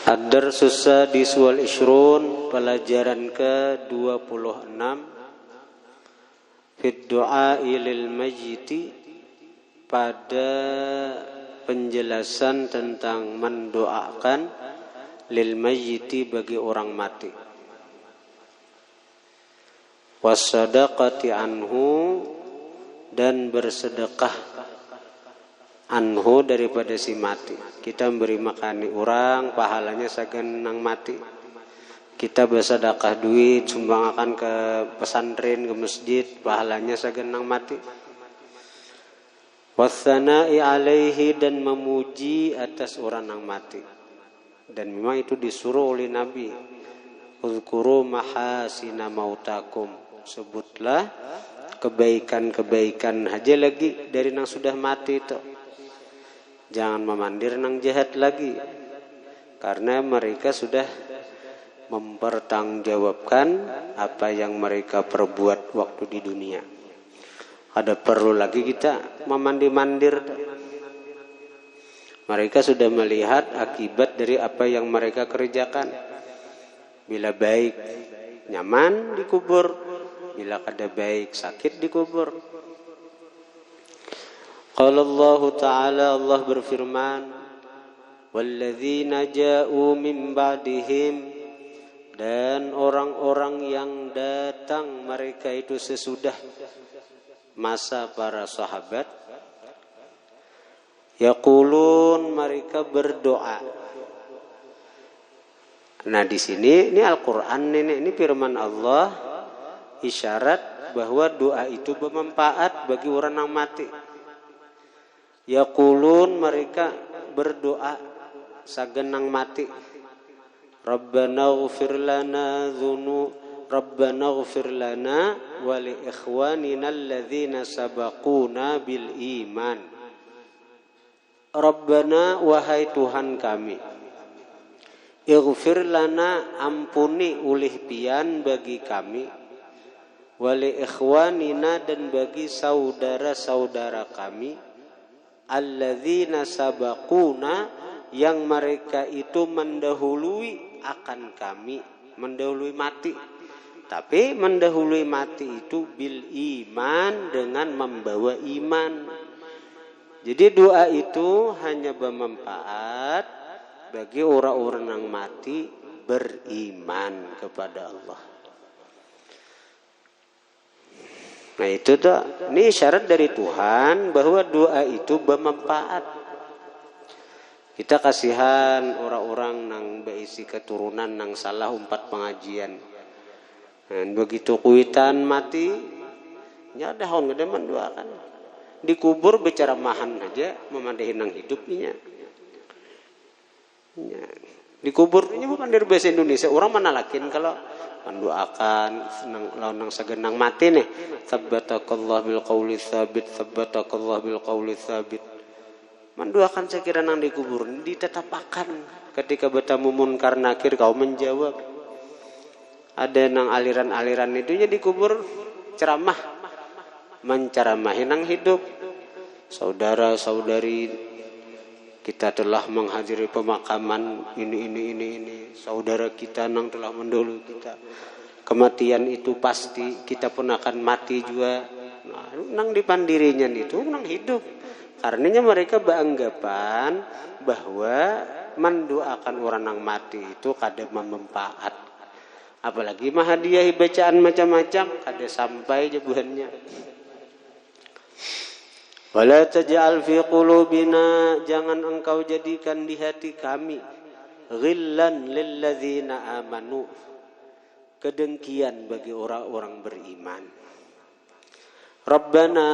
Ad-Darsus Sadis wal Ishrun, pelajaran ke-26, Fid Du'a'i lil Mayyiti, pada penjelasan tentang mendoakan lil mayyiti, bagi orang mati. Was-sadaqati anhu, dan bersedekah anhu, daripada si mati. Kita beri makani orang, pahalanya sagan nang mati. Kita bersedekah duit, sumbangkan ke pesantren, ke masjid, pahalanya sagan nang mati. Wassana'i alaihi, dan memuji atas orang nang mati. Dan memang itu disuruh oleh Nabi. Uzkuru mahasina mautakum, sebutlah kebaikan-kebaikan aja lagi dari nang sudah mati itu. Jangan memandir nang jahat lagi, karena mereka sudah mempertanggungjawabkan apa yang mereka perbuat waktu di dunia. Ada perlu lagi kita memandi-mandir? Mereka sudah melihat akibat dari apa yang mereka kerjakan. Bila baik, nyaman dikubur. Bila kada baik, sakit dikubur. Qala Allah Ta'ala, Allah berfirman, walladzina ja'u min ba'dihim, dan orang-orang yang datang mereka itu sesudah masa para sahabat, yaqulun, mereka berdoa. Nah di sini ini Al-Qur'an, ini firman Allah, isyarat bahwa doa itu bermanfaat bagi orang yang mati. Yaqulun, mereka berdoa sagenang mati. Rabbana ighfir lana Rabbana ighfir lana wa li ikhwanina alladhina sabaquna bil iman. Rabbana, wahai Tuhan kami, ighfir lana, ampuni ulih pian bagi kami, wa li ikhwanina, dan bagi saudara-saudara kami, alladzina sabaquna, yang mereka itu mendahului akan kami, mendahului mati. Tapi mendahului mati itu bil iman, dengan membawa iman. Jadi doa itu hanya bermanfaat bagi orang-orang yang mati beriman kepada Allah. Nah itu tuh, ini syarat dari Tuhan bahwa doa itu bermanfaat. Kita kasihan orang-orang nang beisi keturunan nang salah umpat pengajian. Dan begitu kuitan mati, ya dah hon gede mendoakan. Dikubur bicara mahan aja, memandihin nang hidupnya. Ya. Dikubur ini bukan dari bahasa Indonesia. Orang mana lakin kalau mendoakan nang sagenang mati nih, tsabbatakallah bil qauli tsabit, tsabbatakallah bil qauli tsabit. Mendoakan sekira nang dikubur ditetapakan ketika bertemu munkar nakir kau menjawab. Ada nang aliran-aliran itu nya dikubur ceramah, menceramahi nang hidup. Saudara-saudari, kita telah menghadiri pemakaman ini. Saudara kita nang telah mendahului kita. Kematian itu pasti, kita pun akan mati juga. Nah, nang dipandirinya itu nang hidup. Karenanya mereka beranggapan bahwa mendoakan orang nang mati itu kada bermanfaat. Apalagi mahadiahi bacaan macam-macam, kada sampai jabuhannya. Wala taj'al fi qulubina, jangan engkau jadikan di hati kami, ghillan lil ladzina amanu, kedengkian bagi orang-orang beriman. Rabbana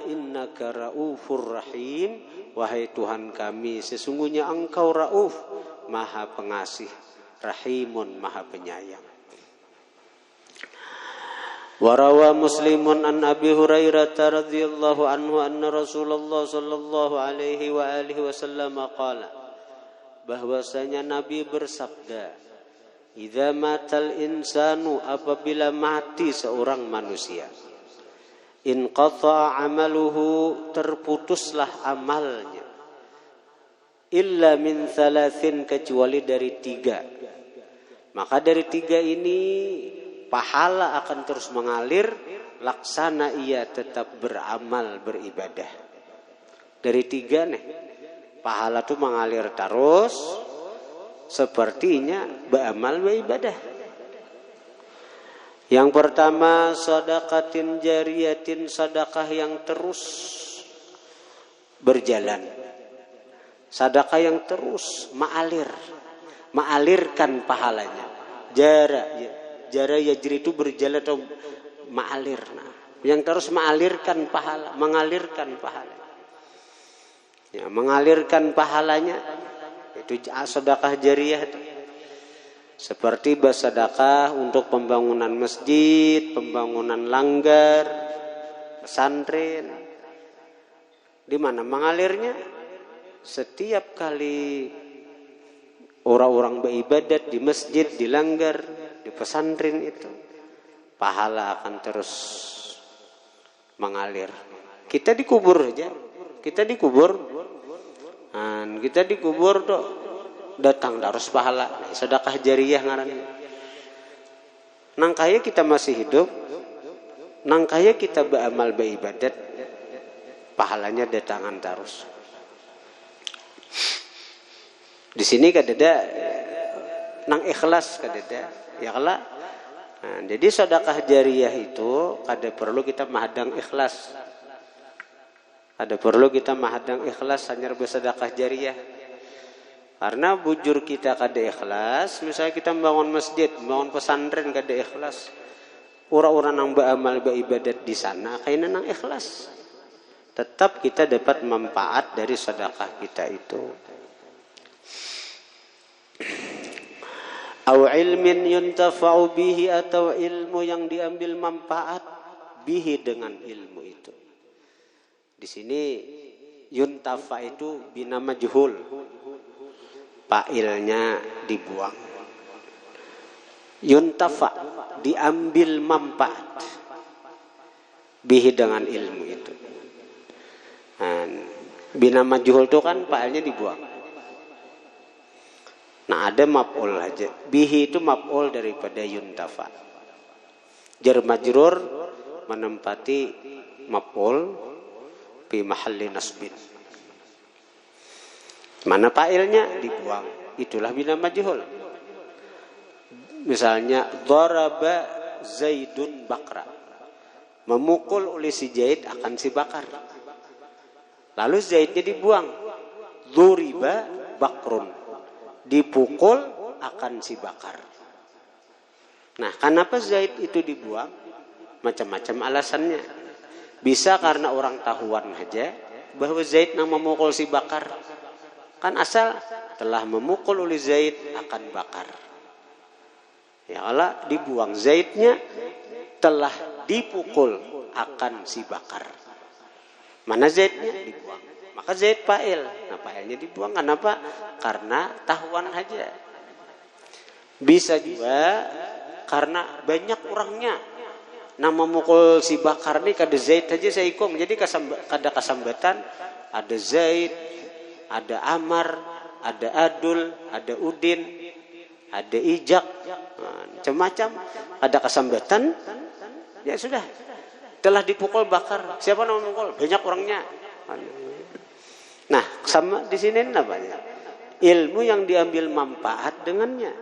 innaka raufur rahim, wahai Tuhan kami, sesungguhnya engkau rauf, maha pengasih, rahimun, maha penyayang. Warawa Muslimun an Abi Hurairah radhiyallahu anhu anna Rasulullah sallallahu alaihi wa alihi wasallam qala, bahwasanya Nabi bersabda, idza matal insanu, apabila mati seorang manusia, inqata'a amaluhu, terputuslah amalnya, illa min thalathin, kecuali dari 3. Maka dari 3 ini pahala akan terus mengalir, laksana ia tetap beramal beribadah. Dari 3 nih, pahala tuh mengalir terus, sepertinya beramal beribadah. Yang pertama, sadaqatin jariyatin, sedekah yang terus berjalan. Sedekah yang terus mengalirkan pahalanya. Jara yajri itu berjalan atau mengalir. Nah, yang terus mengalirkan pahala, mengalirkan pahala. Ya, mengalirkan pahalanya itu sedekah jariyah itu. Seperti bersedekah untuk pembangunan masjid, pembangunan langgar, pesantren. Di mana mengalirnya? Setiap kali orang-orang beribadat di masjid, di langgar, di pesantren itu, pahala akan terus mengalir. Kita dikubur aja, kita dikubur tuh datang terus pahala. Sedekah jariyah ngarannya. Nangkaya kita masih hidup, nangkaya kita beramal beribadat, pahalanya datangan terus. Di sini kadada nang ikhlas kadada ya kala. Nah, jadi sedekah jariyah itu kada perlu kita mahadang ikhlas. Ada perlu kita mahadang ikhlas hanya bersedekah jariyah. Karena bujur kita kada ikhlas, misalnya kita membangun masjid, membangun pesantren kada ikhlas. Orang-orang yang beramal beribadat di sana kayaknya nang ikhlas. Tetap kita dapat manfaat dari sedekah kita itu. Aw ilmin yuntafa'u bihi, atau ilmu yang diambil manfaat bihi dengan ilmu itu. Di sini yuntafa itu bina majhul. Fa'ilnya dibuang. Yuntafa diambil manfaat bihi dengan ilmu itu. Bina majhul itu kan fa'ilnya dibuang. Nah, ada maf'ul aja. Bihi itu maf'ul daripada yuntafa. Jar majrur menempati maf'ul fi mahalli nasbin. Mana fa'ilnya dibuang. Itulah bina majhul. Misalnya daraba Zaidun Bakra. Memukul oleh si Zaid akan si Bakar. Lalu Zaidnya dibuang. Duriba Bakrun. Dipukul akan si Bakar. Nah, kenapa Zaid itu dibuang? Macam-macam alasannya. Bisa karena orang tahuan aja bahwa Zaid yang memukul si Bakar. Kan asal telah memukul oleh Zaid akan Bakar. Ya Allah, dibuang. Zaidnya telah dipukul akan si Bakar. Mana Zaidnya? Dibuang. Maka Zaid fa'il. Nah, fa'ilnya dibuang. Kenapa? Karena tahuan aja. Bisa juga karena banyak orangnya. Nah, memukul si Bakar ini kada Zaid aja saya ikung. Jadi kada kasambatan. Ada Zaid, ada Amar, ada Adul, ada Udin, ada Ijak. Macam-macam. Ada kasambatan. Ya sudah. Telah dipukul Bakar. Siapa yang memukul? Banyak orangnya. Nah, sama di sini namanya ilmu yang diambil manfaat dengannya.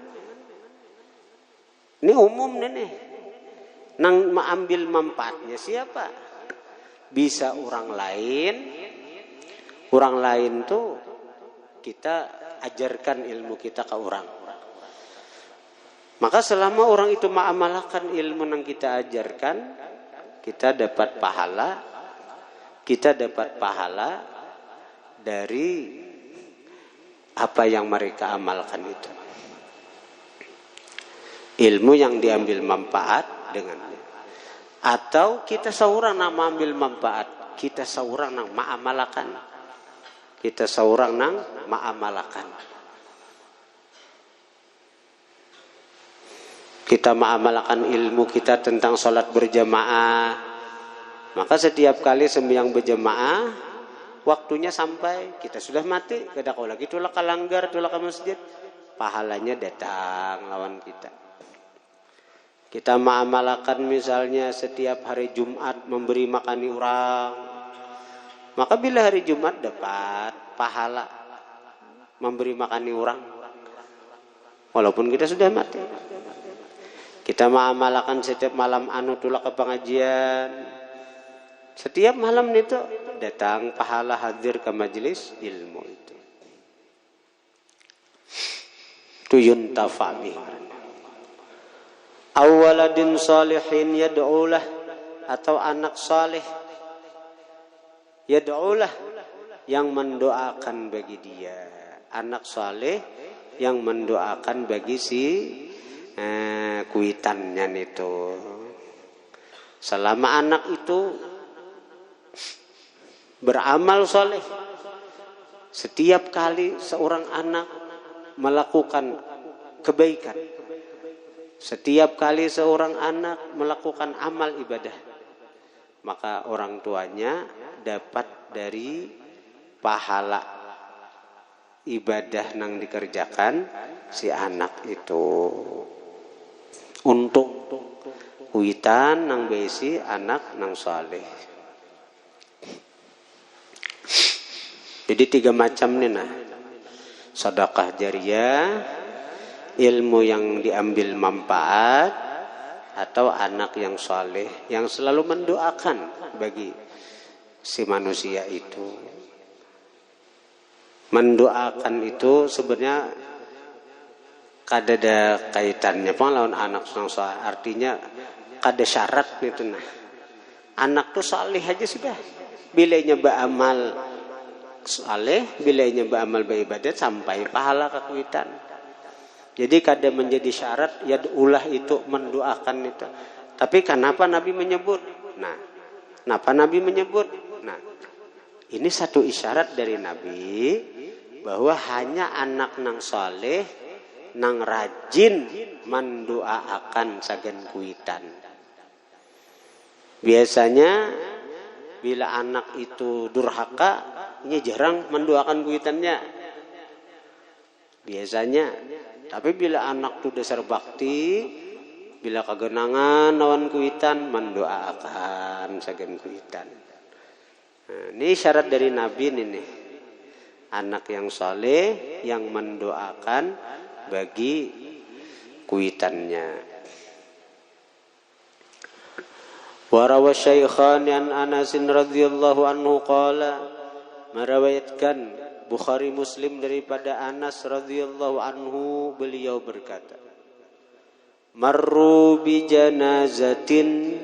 Ini umum nih. Nang mengambil manfaatnya siapa? Bisa orang lain. Orang lain tuh kita ajarkan ilmu kita ke orang. Maka selama orang itu mengamalkan ilmu yang kita ajarkan, kita dapat pahala. Kita dapat pahala dari apa yang mereka amalkan itu. Ilmu yang diambil manfaat dengannya. Atau kita seorang yang mengambil manfaat, kita seorang yang mengamalkan. Kita seorang yang mengamalkan. Kita mengamalkan ilmu kita tentang sholat berjamaah. Maka setiap kali sembahyang berjamaah, waktunya sampai, kita sudah mati, kada kau lagi tulah kalanggar, tulah ke masjid, pahalanya datang lawan kita. Kita mengamalkan misalnya setiap hari Jumat memberi makani orang, maka bila hari Jumat dapat pahala memberi makani orang, walaupun kita sudah mati. Kita mengamalkan setiap malam tulah ke pengajian, setiap malam itu datang pahala hadir ke majelis ilmu itu. Tuyun tafami. Awaladin salihin yad'ulah, atau anak saleh yad'ulah, yang mendoakan bagi dia. Anak saleh yang mendoakan bagi si kuitannya itu. Selama anak itu beramal soleh, setiap kali seorang anak melakukan kebaikan, setiap kali seorang anak melakukan amal ibadah, maka orang tuanya dapat dari pahala ibadah nang dikerjakan si anak itu. Untuk kuitan nang besi anak nang saleh. Jadi 3 macam nih nah. Sedekah jariyah, ilmu yang diambil manfaat, atau anak yang saleh yang selalu mendoakan bagi si manusia itu. Mendoakan itu sebenarnya kada ada kaitannya lawan anak yang saleh. Artinya kada syarat itu nah. Anak tuh saleh aja sudah. Bilanya beramal saleh, bilanya beramal beribadat sampai pahala kekuitan. Jadi kada menjadi syarat yad'ulah itu mendoakan itu. Tapi kenapa Nabi menyebut? Nah, kenapa Nabi menyebut? Nah, ini satu isyarat dari Nabi bahwa hanya anak nang saleh nang rajin mendoakan sagan kuitan. Biasanya bila anak itu durhaka, ini jarang mendoakan kuitannya. Biasanya. Tapi bila anak itu dasar bakti, bila kegenangan lawan kuitan, mendoakan sagan kuitan. Nah, ini syarat dari Nabi ini nih. Anak yang saleh yang mendoakan bagi kuitannya. Warawa Syaikhan an Anas radhiyallahu anhu qala, meriwayatkan Bukhari Muslim daripada Anas radhiyallahu anhu, beliau berkata, marru bi janazatin,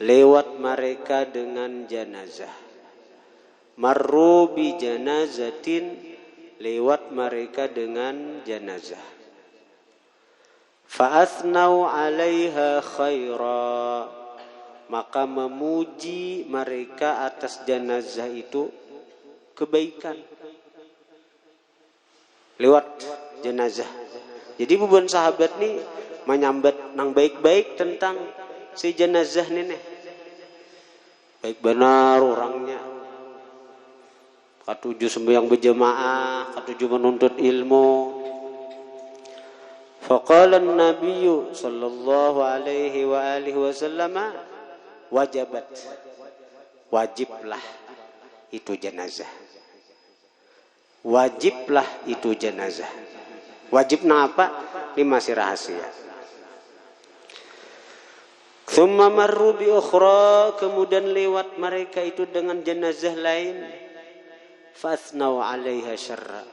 lewat mereka dengan jenazah. Marru bi janazatin, lewat mereka dengan jenazah. Fa'athnau 'alaiha khaira, maka memuji mereka atas jenazah itu kebaikan. Lewat jenazah. Jadi bubuhan sahabat nih menyambat nang baik-baik tentang si jenazah nih. Baik benar orangnya. Katuju sembahyang berjamaah, katuju menuntut ilmu. Faqala an-nabiyyu sallallahu alaihi wa alihi wasallam, wajabat, wajiblah itu jenazah. Wajiblah itu jenazah. Wajibnya apa? Ini masih rahasia. Thumma marru bi ukhra, kemudian lewat mereka itu dengan jenazah lain. Fathnau 'alaiha syarra,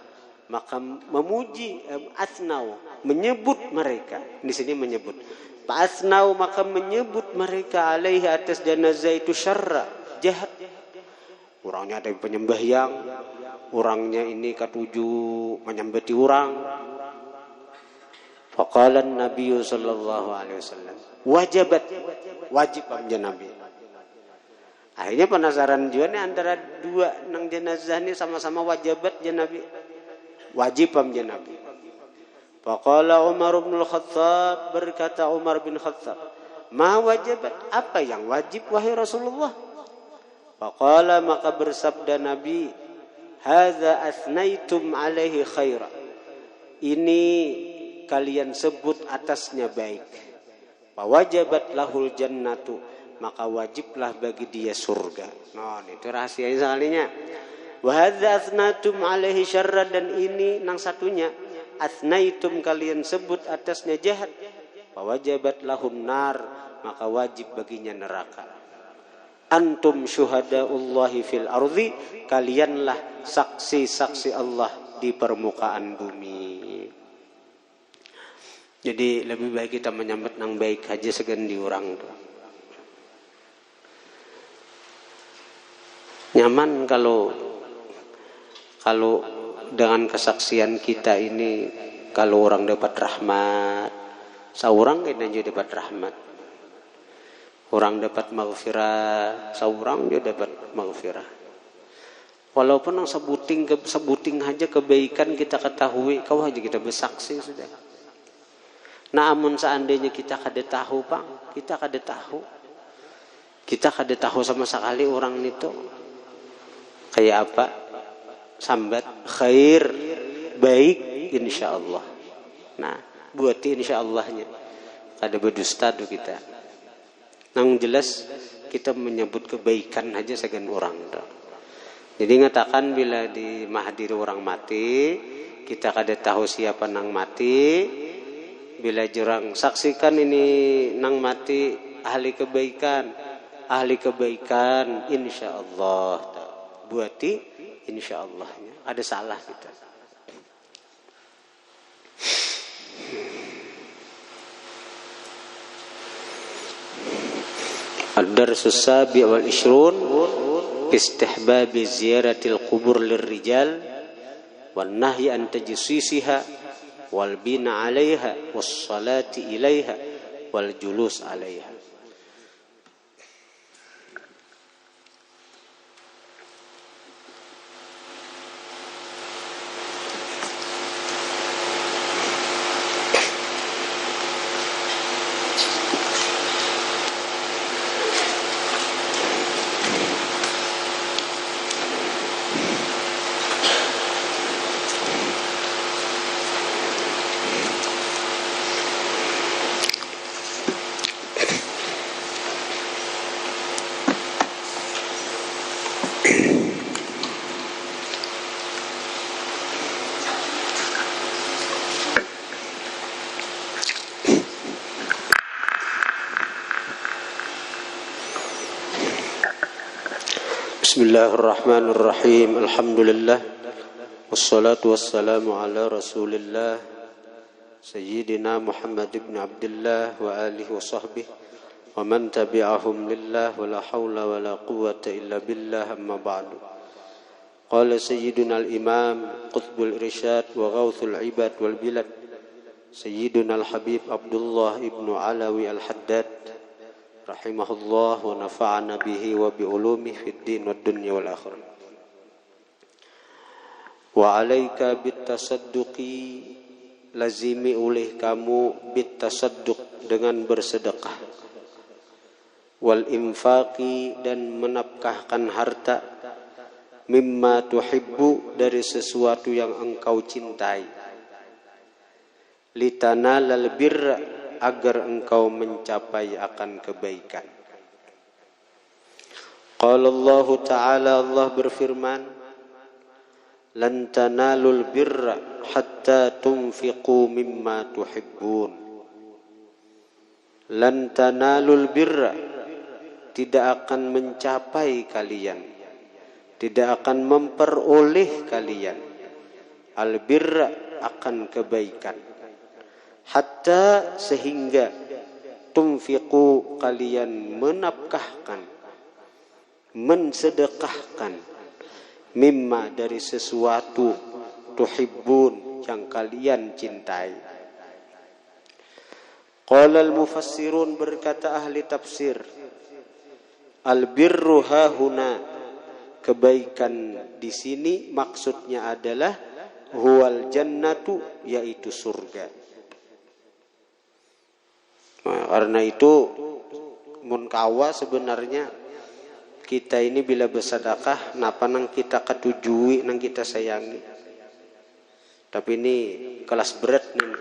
maka memuji, athnau, menyebut mereka. Di sini menyebut. Fathnau, maka menyebut mereka 'alaiha, atas jenazah itu syarra, jahat. Orangnya ada penyembah yang orangnya ini katuju menyembati orang. Faqala an-nabiy sallallahu alaihi wasallam, wajibat, wajib amja Nabi. Akhirnya penasaran juga nih antara dua nang jenazah ini sama-sama wajibat ya Nabi. Wajib amja Nabi. Faqala Umar bin Khattab, berkata Umar bin Khattab, ma wajibat, apa yang wajib wahai Rasulullah? Faqala, maka bersabda Nabi, hadza athnaitum alaihi khaira. Ini kalian sebut atasnya baik. Fawajabat lahul jannatu, maka wajiblah bagi dia surga. Nah, itu rahasia sekalinya. Wa hadza athnaitum alaihi syarra, dan ini nang satunya, athnaitum kalian sebut atasnya jahat. Fawajabat lahun nar, maka wajib baginya neraka. Antum syuhadaullahi fil ardi, kalianlah saksi-saksi Allah di permukaan bumi. Jadi lebih baik kita menyambut nang baik aja segan diurang tuh. Nyaman kalau dengan kesaksian kita ini, kalau orang dapat rahmat, seorang kita juga dapat rahmat. Orang dapat maghfirah, seorang dia dapat maghfirah. Walaupun yang sebuting aja kebaikan kita ketahui, kau aja kita bersaksi sudah. Namun seandainya kita kada tahu, Bang, kita kada tahu sama sekali orang itu kayak apa, sambat khair, baik, insyaallah. Nah, buati insyaallah-nya kada berdusta tuh kita. Nang jelas kita menyebut kebaikan aja segan orang tuh. Jadi ngatakan bila di mahdir orang mati, kita kada tahu siapa nang mati. Bila jurang saksikan ini nang mati ahli kebaikan, insyaallah. Buati insyaallah-nya. Ada salah kita. Ad-darsus sabi' wal ishrun fi istihbabi ziyaratil qubur lirrijal wan nahyi an tajsisiha wal bina 'alaiha was salati ilaiha wal julus 'alaiha. Bismillahirrahmanirrahim. Alhamdulillah wassalatu wassalamu ala Rasulillah Sayyidina Muhammad ibn Abdullah wa alihi wa sahbihi wa man tabi'ahum lillah wa la hawla wa la quwwata illa billah, amma ba'du. Qala Sayyiduna al-Imam Qutbul Irsyad wa Ghawthul Ibad wal Bilad Sayyiduna al-Habib Abdullah ibn Alawi al-Haddad rahimahullah wa nafa'ana bihi wa bi ulumihi fid din wad dunya wal akhirah. Wa 'alaika bit tasadduqi, lazimi oleh kamu bit tasadduq, dengan bersedekah, wal infaqi, dan menafkahkan harta, mimma tuhibbu, dari sesuatu yang engkau cintai, litanalal birra, agar engkau mencapai akan kebaikan. Qala Allah Ta'ala, Allah berfirman, lan tanalul birra hatta tunfiqu mimma tuhibbun. Lan tanalul birra, tidak akan mencapai kalian, tidak akan memperoleh kalian, al birra, akan kebaikan, hatta, sehingga, tunfiqu, kalian menafkahkan, mensedekahkan, mimma, dari sesuatu, tuhibbun, yang kalian cintai. Qala al-mufassirun, berkata ahli tafsir, al-birru hahuna, kebaikan di sini maksudnya adalah huwal jannatu, yaitu surga. Nah, karena itu mun kawa sebenarnya kita ini bila bersedekah napa nang kita ketujui nang kita sayangi. Tapi ini kelas berat nih.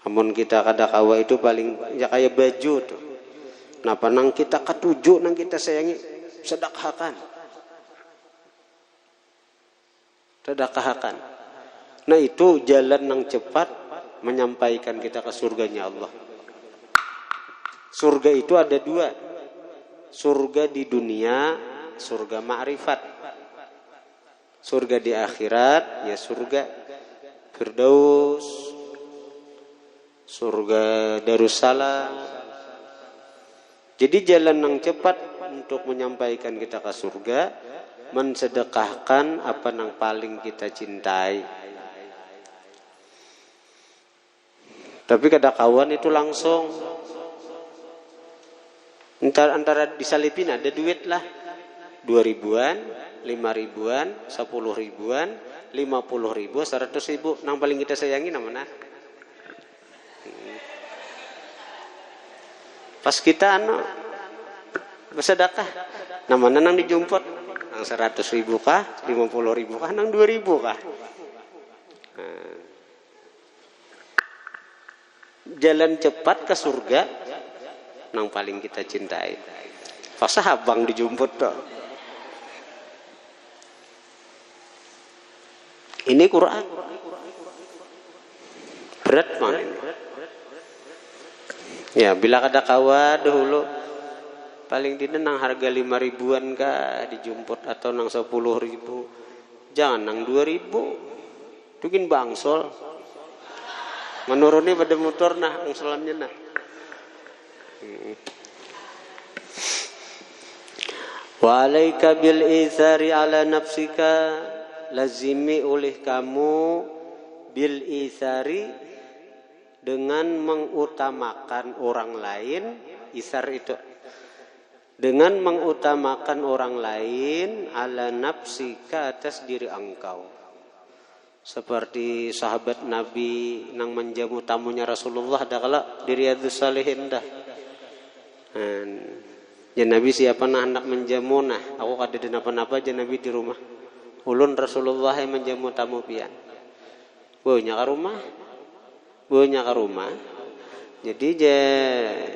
Amun kita kada kawa itu paling ya kayak baju tuh. Napa nang kita ketuju nang kita sayangi sedekahkan. Sedekahkan. Nah itu jalan yang cepat menyampaikan kita ke surganya Allah. Surga itu ada dua. Surga di dunia, surga ma'rifat. Surga di akhirat, ya surga Firdaus, surga Darussalam. Jadi jalan yang cepat untuk menyampaikan kita ke surga, mensedekahkan apa yang paling kita cintai. Tapi kada kawan itu langsung antara disalipin ada duit lah 2.000-an, 5.000-an, 10.000-an, 50.000, 100.000. Nang paling kita sayangi namanya. Pas kita bersedekah, namanya nang dijumpot, nang 100.000 kah, 50.000 kah, nang 2.000 kah. Jalan cepat ke surga nang paling kita cintai. Fasa habang dijumput toh. Ini Quran. Berat man. Ya, bila kada kawa dahulu paling tidak nang harga 5.000-an kah dijumput atau nang 10.000. Jangan nang 2.000. Tukin bangsol. Menuruni pada motor nah angsolannya nah. Wa alaika bil ithari ala nafsika, lazimi oleh kamu bil ithari dengan mengutamakan orang lain. Isar itu dengan mengutamakan orang lain ala nafsika atas diri engkau. Seperti sahabat Nabi nang menjamu tamunya Rasulullah dah kala di Riyadhus Shalihin dah. Ya Nabi siapa nak hendak menjamu nah aku kada ada napa-napa aja Nabi di rumah. Ulun Rasulullah yang menjamu tamu pian. Bonya ke rumah. Jadi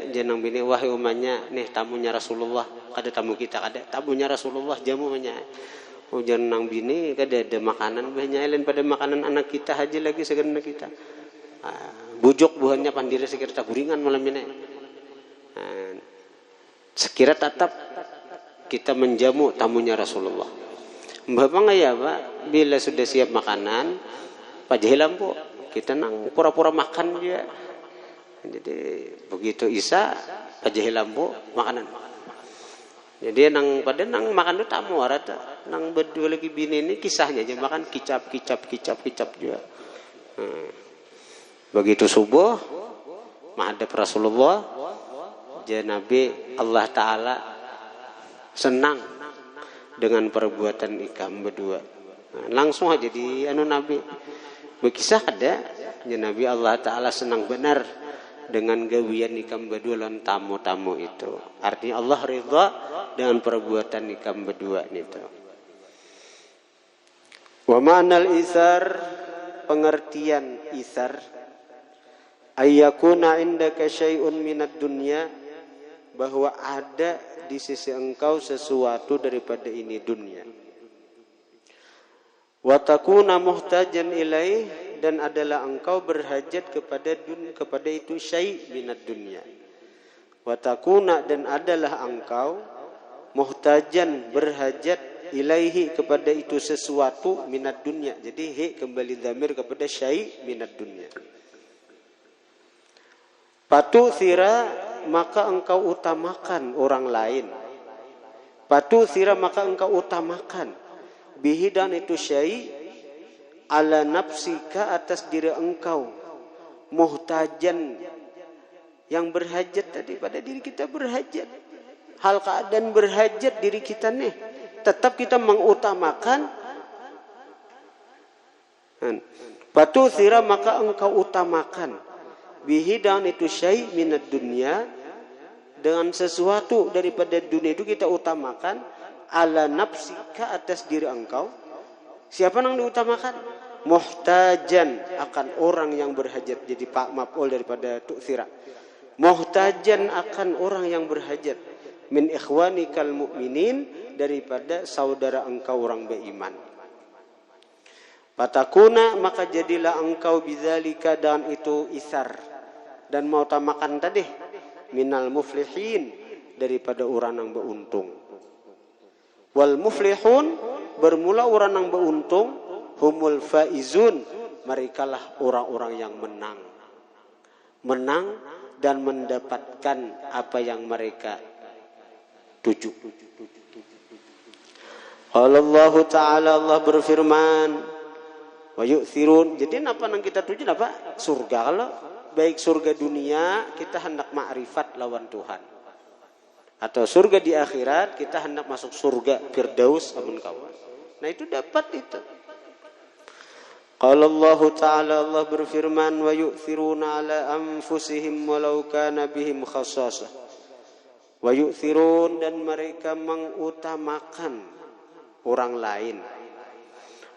jenang bini wahai umanya nih tamunya Rasulullah, kada tamu kita kada tamunya Rasulullah jamu banyak. Ujan nang bini kada ada makanan banyak lain pada makanan anak kita haji lagi segala kita. Bujuk buahnya pandiri sekira taburingan malam ini. Sekira tetap kita menjamu tamunya Rasulullah. Bapak ya Pak, bila sudah siap makanan, pajahilam po, kita nang pura-pura makan dia. Jadi begitu Isa, pajahilam po makanan. Jadi nang makan itu tamu arata, nang berdua lagi bini ini kisahnya aja makan kicap juga. Begitu subuh, menghadap Rasulullah. Jadi Nabi Allah Ta'ala senang dengan perbuatan ikam berdua. Langsung aja di Nabi berkisah ada. Jadi Nabi Allah Ta'ala senang benar dengan gawian ikam berdua dan tamu-tamu itu. Artinya Allah ridha dengan perbuatan ikam berdua itu. Wa ma'nal isar, pengertian isar, ayyakuna indaka syai'un minad dunya, bahwa ada di sisi engkau sesuatu daripada ini dunia. Wa takuna muhtajan ilaih, dan adalah engkau berhajat kepada itu syai' minad dunya. Wa takuna, dan adalah engkau muhtajan berhajat ilaihi kepada itu sesuatu minad dunya. Jadi he kembali dhamir kepada syai' minad dunya. Patu sira, maka engkau utamakan orang lain. Patu sira, maka engkau utamakan bihi, dan itu syai' ala nafsika, atas diri engkau, muhtajan, yang berhajat tadi pada diri kita berhajat. Hal keadaan berhajat diri kita nih, tetap kita mengutamakan. Patu sira, maka engkau utamakan bihi, dan itu syai' minad dunya, dengan sesuatu daripada dunia itu kita utamakan ala nafsika atas diri engkau. Siapa yang diutamakan? Muhtajan akan orang yang berhajat. Jadi pak maf'ul daripada tu'thira. Muhtajan akan orang yang berhajat. Min ikhwanikal mu'minin, daripada saudara engkau orang beriman. Fatakuna, maka jadilah engkau bidzalika, dan itu isar dan mau utamakan tadi minal muflihin, daripada orang yang beruntung. Wal muflihun, bermula orang yang beruntung, humul faizun, merekalah orang-orang yang menang dan mendapatkan apa yang mereka tuju. Allah Ta'ala, Allah berfirman, wa yu'thirun. Jadi apa yang kita tuju apa? Surga. Kalau baik surga dunia, kita hendak ma'rifat lawan Tuhan. Atau surga di akhirat, kita hendak masuk surga Firdaus amun kawan. Nah itu dapat itu. Qala Allah Ta'ala, Allah berfirman, wa yu'thiruna ala anfusihim walau kana bihim khassasah. Wa yu'thirun, dan mereka mengutamakan orang lain.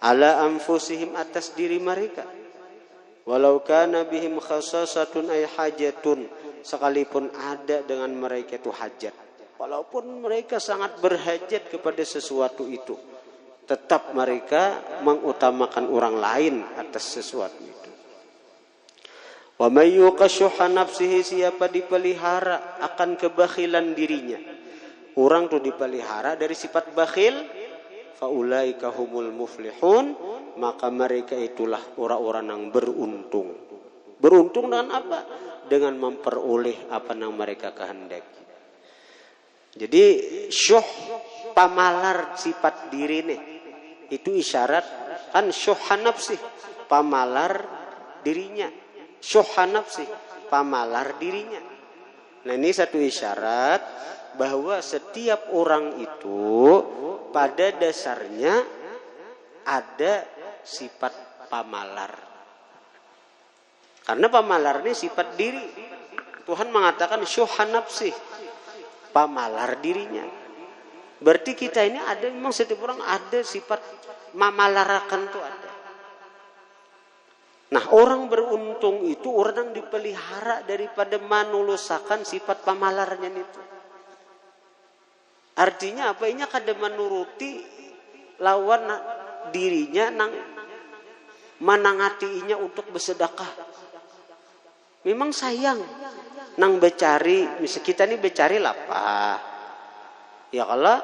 Ala anfusihim, atas diri mereka. Walau kana bihim khassasatun ay hajatun, sekalipun ada dengan mereka itu hajat. Walaupun mereka sangat berhajat kepada sesuatu itu, tetap mereka mengutamakan orang lain atas sesuatu itu. Wa may yuqashuha nafsihi, siapa dipelihara akan kebakhilan dirinya. Orang tuh dipelihara dari sifat bakhil, faulaika humul muflihun, maka mereka itulah orang-orang yang beruntung. Beruntung dengan apa? Dengan memperoleh apa yang mereka kehendaki. Jadi syuh, pamalar sifat diri nih, itu isyarat kan syuhan nafsi, pamalar dirinya. Syuhan nafsi, pamalar dirinya. Nah ini satu isyarat bahwa setiap orang itu pada dasarnya ada sifat pamalar. Karena pamalar ini sifat diri. Tuhan mengatakan syuhan nafsi, pamalar dirinya. Berarti kita ini ada, memang setiap orang ada sifat mamalarakan itu ada. Nah orang beruntung itu orang yang dipelihara daripada manulusakan sifat pamalarnya itu. Artinya apa? Ini kada menuruti lawan dirinya nang manangatinya untuk bersedekah. Memang sayang nang becari, misal kita ini becari lapah. Ya kalau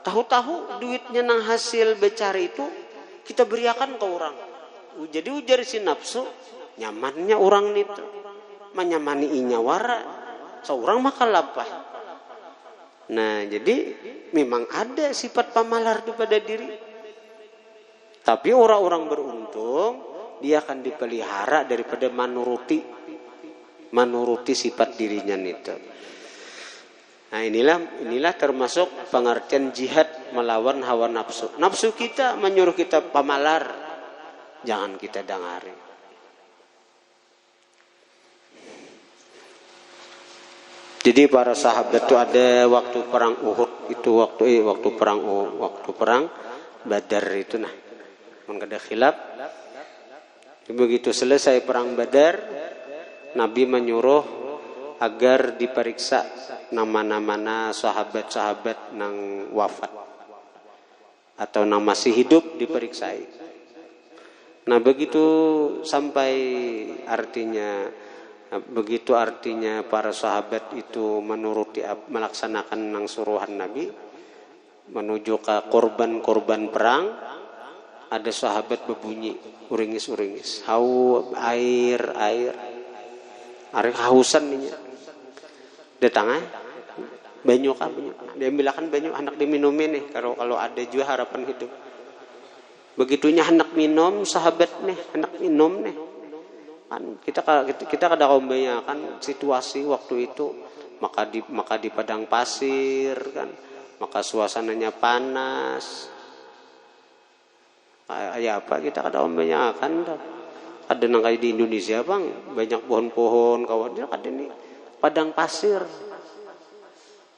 tahu-tahu duitnya nang hasil becari itu kita beriakan ke orang. Jadi ujar si nafsu, nyamannya orang itu menyamani inyawara, seorang makan lapah. Nah jadi memang ada sifat pamalar itu pada diri. Tapi orang-orang beruntung, dia akan dipelihara daripada menuruti sifat dirinya itu. Nah inilah termasuk pengertian jihad melawan hawa nafsu. Nafsu kita menyuruh kita pamalar, jangan kita dengari. Jadi para sahabat itu ada waktu perang Uhud itu, waktu perang Badar itu, nah kada khilaf. Begitu selesai perang Badar, Nabi menyuruh agar diperiksa nama-nama sahabat-sahabat nang wafat atau nang masih hidup diperiksai. Nah begitu artinya para sahabat itu melaksanakan nang suruhan Nabi menuju ke korban perang. Ada sahabat berbunyi uringis, air hausan nih. Datang banyu. Dia ambilkan banyu, anak diminumin nih. Kalau ada juga harapan hidup. Begitunya anak minum, sahabat nih, anak minum nih. Kan kita kada membayangkan situasi waktu itu, maka di padang pasir kan, maka suasananya panas. Ya apa kita kada membayangkan dah. Ada nang kayak di Indonesia bang, banyak pohon-pohon kawan, ada nih padang pasir.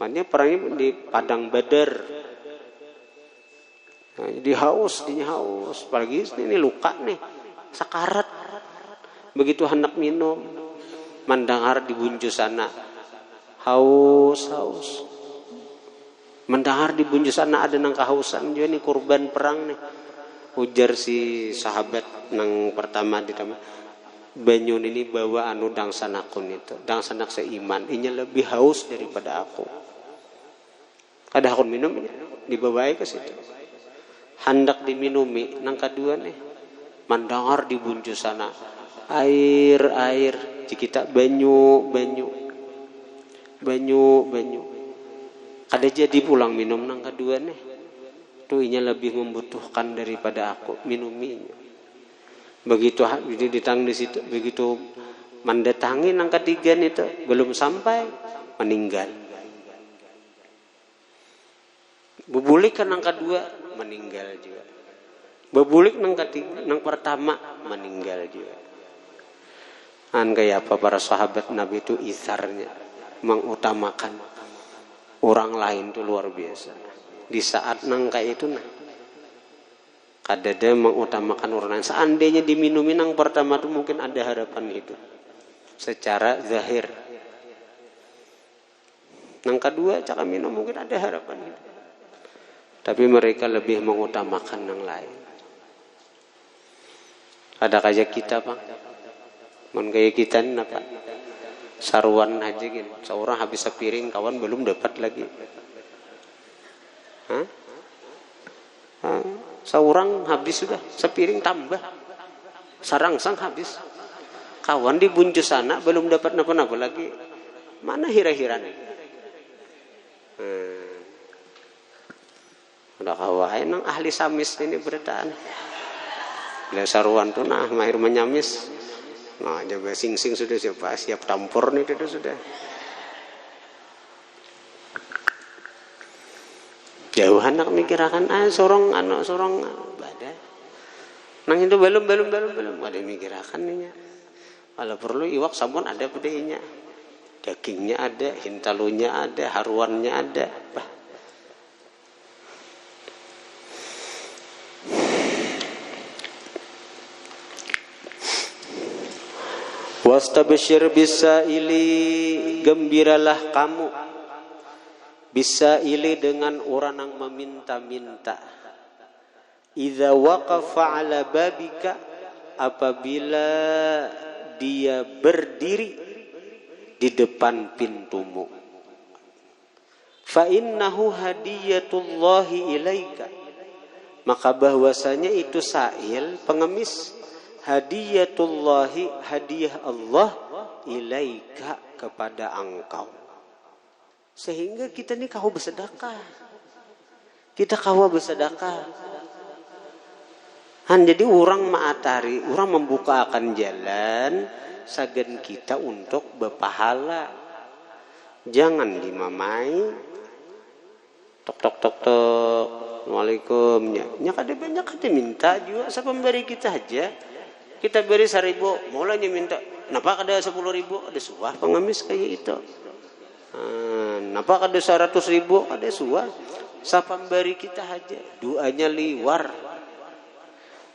Makanya perangnya di padang Badar. Nah, jadi haus, apalagi ini luka nih, sakarat. Begitu hendak minum, mendengar di bunju sana, haus. Mendengar di bunju sana ada nang kehausan, juga nih kurban perang nih. Ujar si sahabat nang pertama ditambah, Banyun ini bawa anu dangsanakun itu, dangsanak seiman, inya lebih haus daripada aku. Kada aku minumnya, dibawa ke situ. Hendak diminumi, nang kedua nih, mendengar di bunju sana, air, kita banyu. Kada jadi pulang minum nang kedua nih, tuh inya lebih membutuhkan daripada aku minuminya. Begitu ditang di situ, begitu mendatangi nang ketiga itu belum sampai meninggal. Bebulik kan nang kedua meninggal juga. Bebulik nang ketiga, nang pertama meninggal juga. Kayak apa para sahabat Nabi itu isarnya mengutamakan orang lain itu luar biasa. Di saat nang kayak itu kadada mengutamakan orang lain. Seandainya diminumi nang pertama itu mungkin ada harapan itu secara zahir. Nang kedua cakap minum mungkin ada harapan itu. Tapi mereka lebih mengutamakan yang lain. Ada kayak kita, Pak. Mun kayak kita ini apa? Saruan aja gitu. Seorang habis sepiring, kawan belum dapat lagi. Seorang habis sudah, sepiring tambah. Sarangsang habis. Kawan di bunju sana belum dapat napa-napa lagi. Mana hira-hiranya? Udah kawain nang ahli samis ini beritaan. Bila saruan tuh mahir menyamis. Nah, jaga sing-sing sudah siap tampur nih itu sudah. Jauh anak mikirakan sorong badan. Nang itu belum ada mikirakan nih. Kalau perlu iwak sabun ada pedenya. Dagingnya ada, hintalunya ada, haruannya ada. Wastabshir bisaili, gembiralah kamu bisaili dengan orang yang meminta-minta. Idza waqafa ala babika, apabila dia berdiri di depan pintumu. Fa innahu hadiyatullahi ilaika, maka bahwasanya itu sail pengemis, hadiyatullahi, hadiah Allah, ilaika, kepada engkau. Sehingga kita ni kau bersedekah. Kita kau bersedekah. Jadi orang ma'atari, orang membuka akan jalan sagan kita untuk berpahala. Jangan dimamai. Tok. Assalamualaikum. Nya kada banyak kita minta juga, siapa memberi kita aja. Kita beri 1.000, mulanya minta. Napa kada 10.000? Ada suah pengemis kayak itu. Napa kada 100.000? Ada suah. Siapa memberi kita aja. Doanya liwar.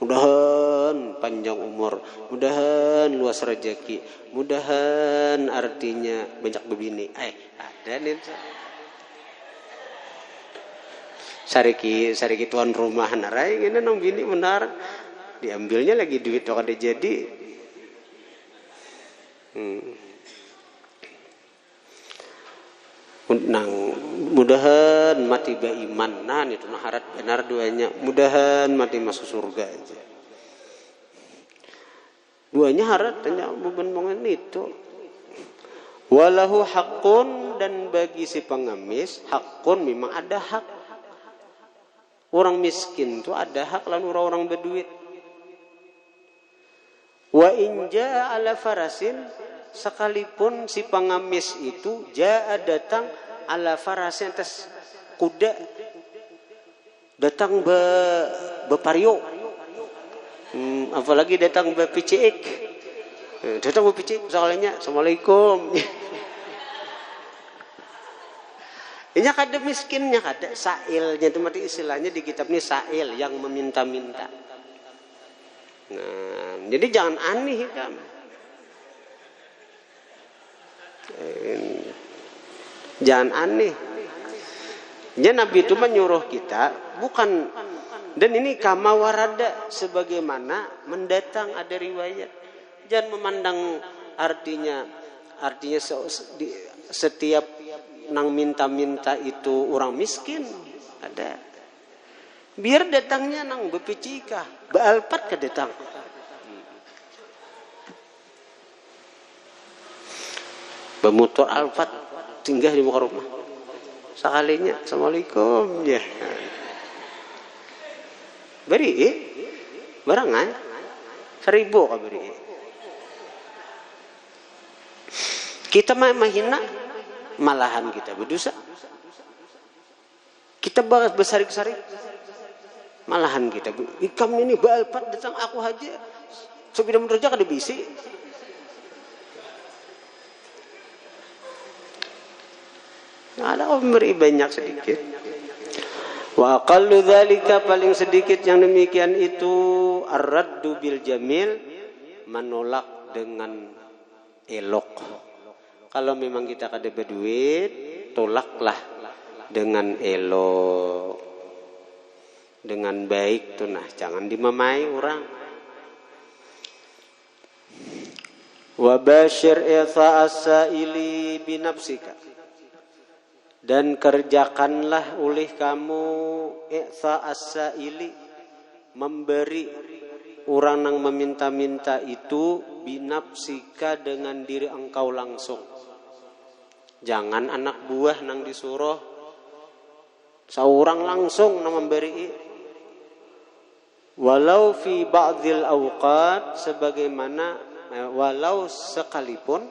Mudahan panjang umur, mudahan luas rezeki, mudahan artinya banyak bebini. Ada nih. Sariki tuan rumah narai gini nong bini benar. Diambilnya lagi duit kok ada jadi. Nang mudahan mati beriman, itu harap benar duanya. Mudahan mati masuk surga aja. Duanya harap tanya beban itu. Walahu hakun, dan bagi si pengemis hakun, memang ada hak. Orang miskin itu ada hak, lalu orang berduit. Wa in jaa ala farasin, sekalipun si pengemis itu jaa datang ala farasin atas kuda, datang bepario, apalagi datang bepicik, soalnya assalamualaikum. Ini kada miskinnya, kada sailnya itu mati istilahnya di kitab ini sail yang meminta-minta. Nah, jadi jangan aneh kan. Jangan aneh. Jadi Nabi itu menyuruh kita bukan, dan ini kama warada sebagaimana mendatang ada riwayat. Jangan memandang artinya setiap nang minta-minta itu orang miskin. Ada. Biar datangnya nang bepicika, baalpat ke datang. Bemotor alfat tinggal di muka rumah. Sekalinya, assalamualaikum ya. Beri, barangan 1.000 ka beri. Kita mahina, malahan kita berdosa. Kita besarik-sarik, malahan kita. Ikam ini balpat datang aku aja. Sebidang menerja kada bisi. Ada memberi banyak sedikit. Wa aqallu dzalika paling sedikit yang demikian itu ar-raddu bil jamil, menolak dengan elok. Kalau memang kita kada berduit, tolaklah dengan elok. Dengan baik tuh nah, jangan dimamai orang. Wa basyir itha as-sa'ili bi nafsika. Dan kerjakanlah oleh kamu i'tha as-sa'ili, memberi orang yang meminta-minta itu binafsika dengan diri engkau langsung. Jangan anak buah nang disuruh, seorang langsung nang memberi. Walau fi ba'dil awqat, sebagaimana walau sekalipun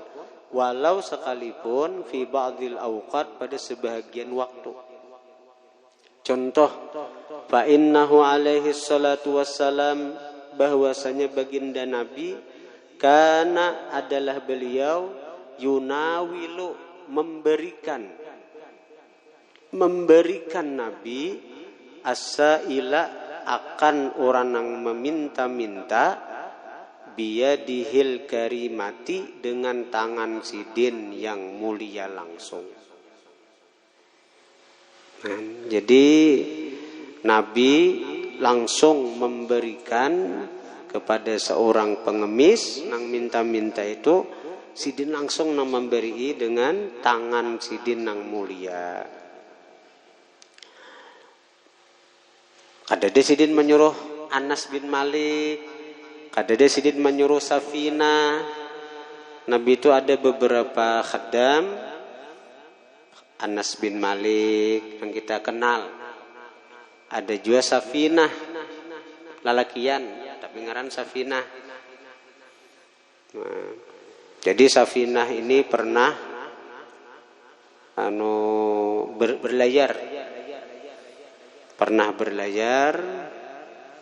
fi ba'dil awqat, pada sebahagian waktu. Contoh, fa innahu alaihi salatu wassalam, bahwasanya baginda Nabi, kana adalah beliau, yunawilu, memberikan Nabi as-sa'ila, akan orang yang meminta-minta, biyadihil karimati, dengan tangan sidin yang mulia langsung. Nah, jadi Nabi langsung memberikan kepada seorang pengemis nang minta-minta itu, sidin langsung nang memberi dengan tangan sidin nang mulia. Kada de sidin menyuruh Anas bin Malik, kada de sidin menyuruh Safina. Nabi itu ada beberapa khaddam, Anas bin Malik yang kita kenal. Ada juga Safinah, lalakian, tapi ngaran Safinah. Nah, jadi Safinah ini pernah berlayar,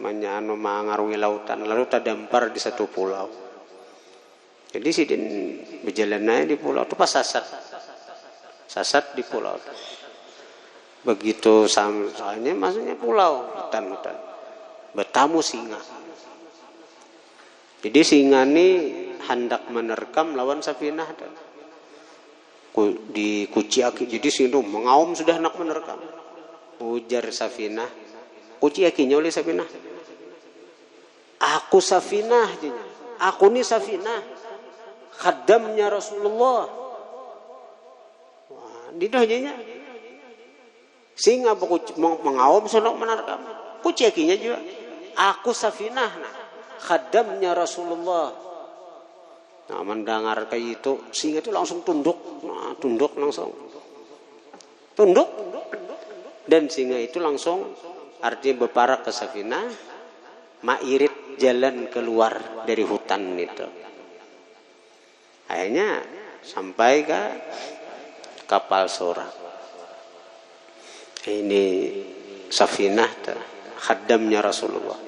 mengarungi lautan, lalu terdampar di satu pulau. Jadi sidin berjalan naik di pulau itu pas sasat di pulau. Begitu soalnya maksudnya pulau hutan, bertamu singa. Jadi singa ini hendak menerkam lawan Safinah, dikuciaki. Jadi singa mengaum sudah hendak menerkam. Ujar Safinah, kuciakinya oleh Safinah, aku Safinah, aku ni Safinah, khaddamnya Rasulullah. Wah, didahnya singa mengaum sudah menerkam, kuciakinya juga, aku Safinah, khaddamnya Rasulullah. Nah, mendengar kayak itu, singa itu langsung tunduk langsung, tunduk. Dan singa itu langsung artinya berparak ke Safinah, mairit jalan keluar dari hutan itu. Akhirnya sampai ke kapal Sora. Ini Safinah, khaddamnya Rasulullah.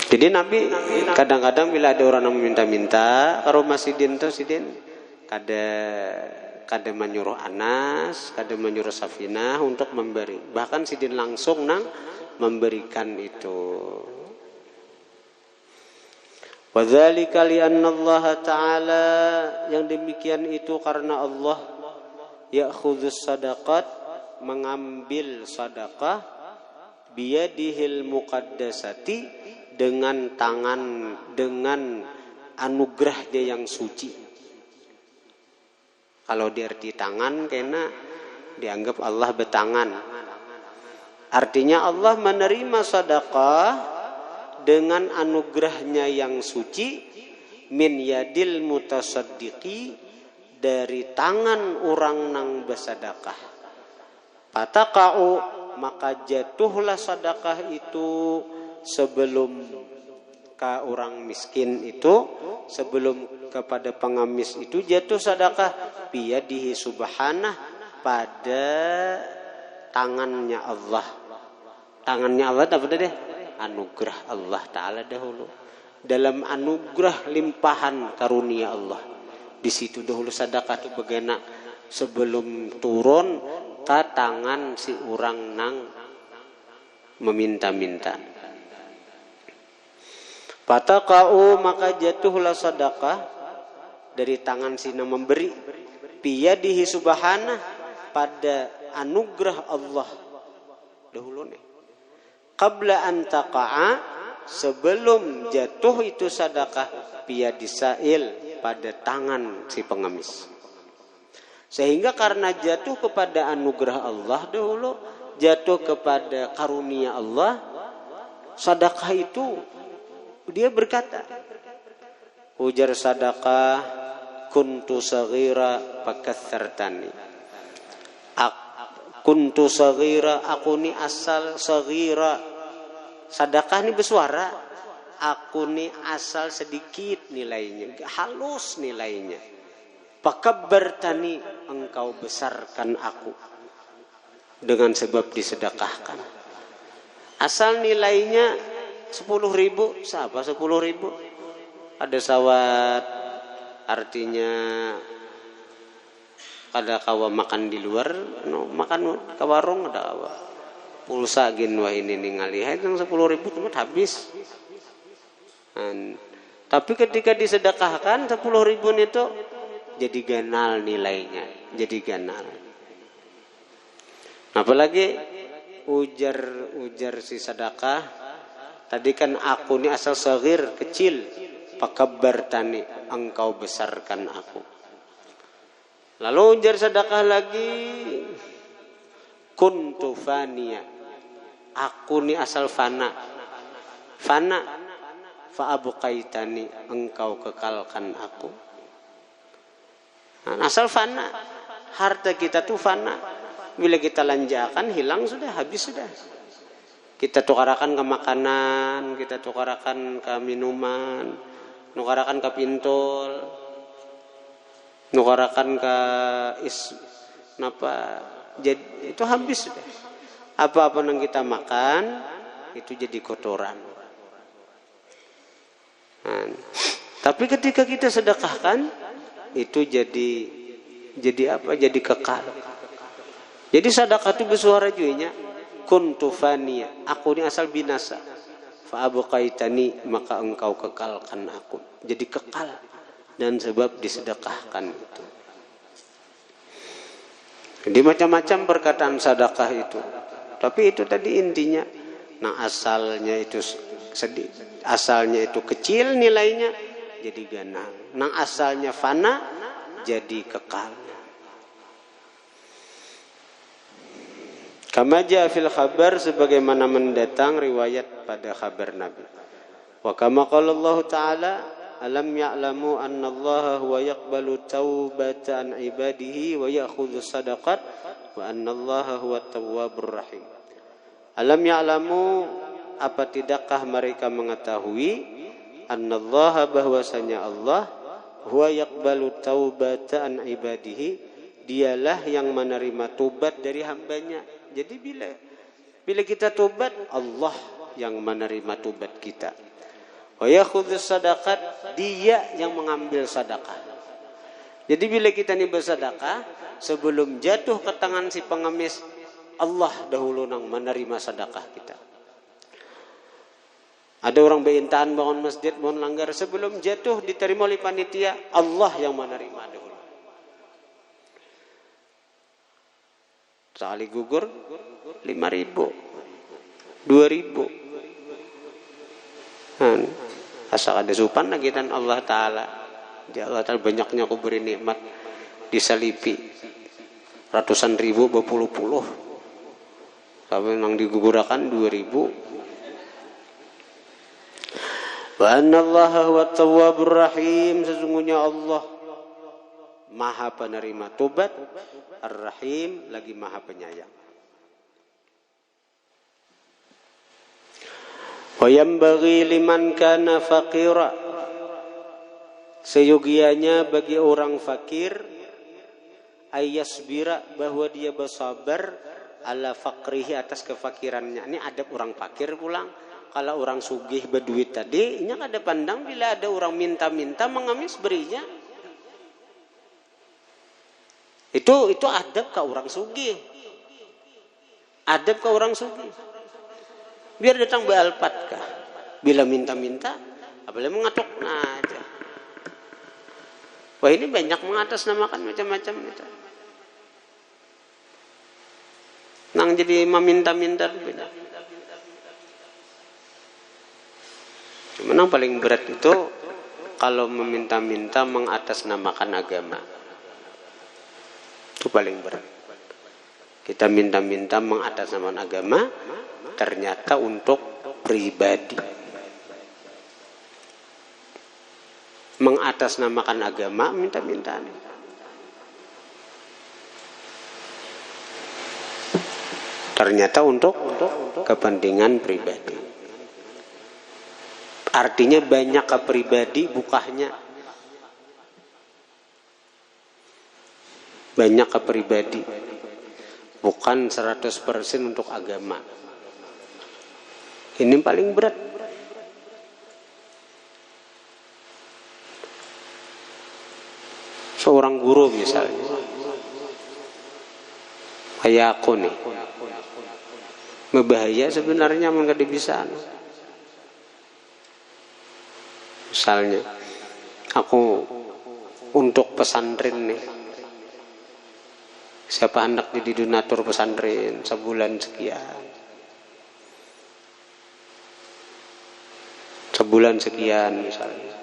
Jadi Nabi kadang-kadang bila ada orang yang meminta-minta ke rumah sidin tuh sidin kada menyuruh Anas, kada menyuruh Safinah untuk memberi. Bahkan sidin langsung nang memberikan itu. Wadzalika li'anna Allah Ta'ala, yang demikian itu karena Allah ya'khudzus sadaqat, mengambil sedekah, biyadihil muqaddasati, dengan tangan, dengan anugerahnya yang suci. Kalau diarti tangan kena dianggap Allah bertangan. Artinya Allah menerima sedekah dengan anugerahnya yang suci, min yadil mutasaddiqi, dari tangan orang nang bersedekah. Pataqa'u, maka jatuhlah sedekah itu sebelum ke orang miskin itu, sebelum kepada pengemis itu jatuh sedekah biyadihi subhanah, pada tangannya Allah. Tangannya Allah apa deh? Anugerah Allah Ta'ala dahulu. Dalam anugerah limpahan karunia Allah, di situ dahulu sedekah itu bagaimana sebelum turun ke tangan si orang nang meminta-minta. Pataqa'u, maka jatuhlah sedekah dari tangan si nang memberi, biyadihi subhanah, pada anugerah Allah dahulu nih. Qabla an taqa'a, sebelum jatuh itu sedekah, biyadisail, pada tangan si pengemis. Sehingga karena jatuh kepada anugerah Allah dahulu, jatuh kepada karunia Allah, sedekah itu dia berkata, ujar sedekah, kuntu saghira fakatsartani. Kuntu saghira, aku ni asal saghira. Sedekah ni bersuara. Aku ni asal sedikit nilainya, halus nilainya. Pakabbartani, engkau besarkan aku dengan sebab disedekahkan. Asal nilainya 10.000, siapa 10.000? Ada sawat, artinya ada kawa makan di luar, no, makan ke warung ada kawa. Pulsa gin wah ini ningali, yang 10.000 cuma habis. Tapi ketika disedekahkan 10.000 itu jadi ganal nilainya, jadi ganal. Apalagi ujar si sedekah, tadi kan aku ni asal saghir, kecil, pakabbartani, engkau besarkan aku. Lalu ujar sedekah lagi, kuntu faniya, aku ni asal fana. Fana, fa'abqaitani, engkau kekalkan aku. Nah, asal fana, harta kita tuh fana. Bila kita lanjakan, hilang sudah, habis sudah. Kita tukarakan ke makanan, kita tukarakan ke minuman, tukarakan ke pintul, nukarakan ke jadi itu habis sudah. Apa-apa yang kita makan itu jadi kotoran. Tapi ketika kita sedekahkan itu jadi apa? Jadi kekal. Jadi sedekah itu bersuara juinya, kuntu faniya, aku ini asal binasa. Fa abqaitani, maka engkau kekalkan aku. Jadi kekal. Dan sebab disedekahkan itu. Jadi macam-macam perkataan sedekah itu. Tapi itu tadi intinya. Nah asalnya itu kecil nilainya, jadi ganal. Nah asalnya fana, jadi kekal. Kama jaa fil khabar, sebagaimana mendatang riwayat pada khabar Nabi. Wa kama qala Allah Ta'ala, alam ya'lamu anna Allah huwa yaqbalu taubata an ibadihi wa ya'khudhu sadaqat wa anna Allah huwa tawwabur rahim. Alam ya'lamu, apa tidakkah mereka mengetahui, anna Allah, bahwasanya Allah, huwa yaqbalu taubata an ibadihi, dialah yang menerima tobat dari hambanya. Jadi bila kita tobat, Allah yang menerima tobat kita. Wa yakhudhus sadaqat, dia yang mengambil sedekah. Jadi bila kita nih bersedekah, sebelum jatuh ke tangan si pengemis, Allah dahulu nang menerima sedekah kita. Ada orang beintaan bangun masjid, bangun langgar, sebelum jatuh diterima oleh panitia, Allah yang menerima dahulu. Sekali gugur 5.000, 2.000. Asal ada supan lagi dan Allah Ta'ala. Ya Allah Ta'ala banyaknya aku beri nikmat, disalipi ratusan ribu, berpuluh-puluh. Tapi memang digugurakan 2.000. Wa annallaha huwa tawwabur rahim, sesungguhnya Allah Maha penerima tobat, Ar-Rahim, lagi Maha penyayang. Wa yanbaghi liman kana faqira, seyogianya bagi orang fakir, ayyasbira, bahwa dia bersabar, ala faqrihi, atas kefakirannya. Ini adab orang fakir pulang. Kalau orang sugih berduit tadi, ini ada pandang bila ada orang minta-minta mengemis berinya. Itu adab ke orang sugih. Adab ke orang sugih. Biar datang bealpat kah? Bila minta-minta, apalagi mengatuk aja. Wah, ini banyak mengatasnamakan macam-macam itu. Nang jadi meminta-minta beda. Cuman yang paling berat itu kalau meminta-minta mengatasnamakan agama. Itu paling berat. Kita minta-minta mengatasnamakan agama, ternyata untuk pribadi. Mengatasnamakan agama, minta-mintaan. Ternyata untuk kepentingan pribadi. Artinya banyak ke pribadi, bukahnya banyak ke pribadi, bukan 100% untuk agama. Ini paling berat. Seorang guru misalnya, kayak aku nih, membahaya sebenarnya mengapa bisa. Misalnya, aku untuk pesantren nih, siapa hendak jadi donatur pesantren sebulan sekian, misalnya.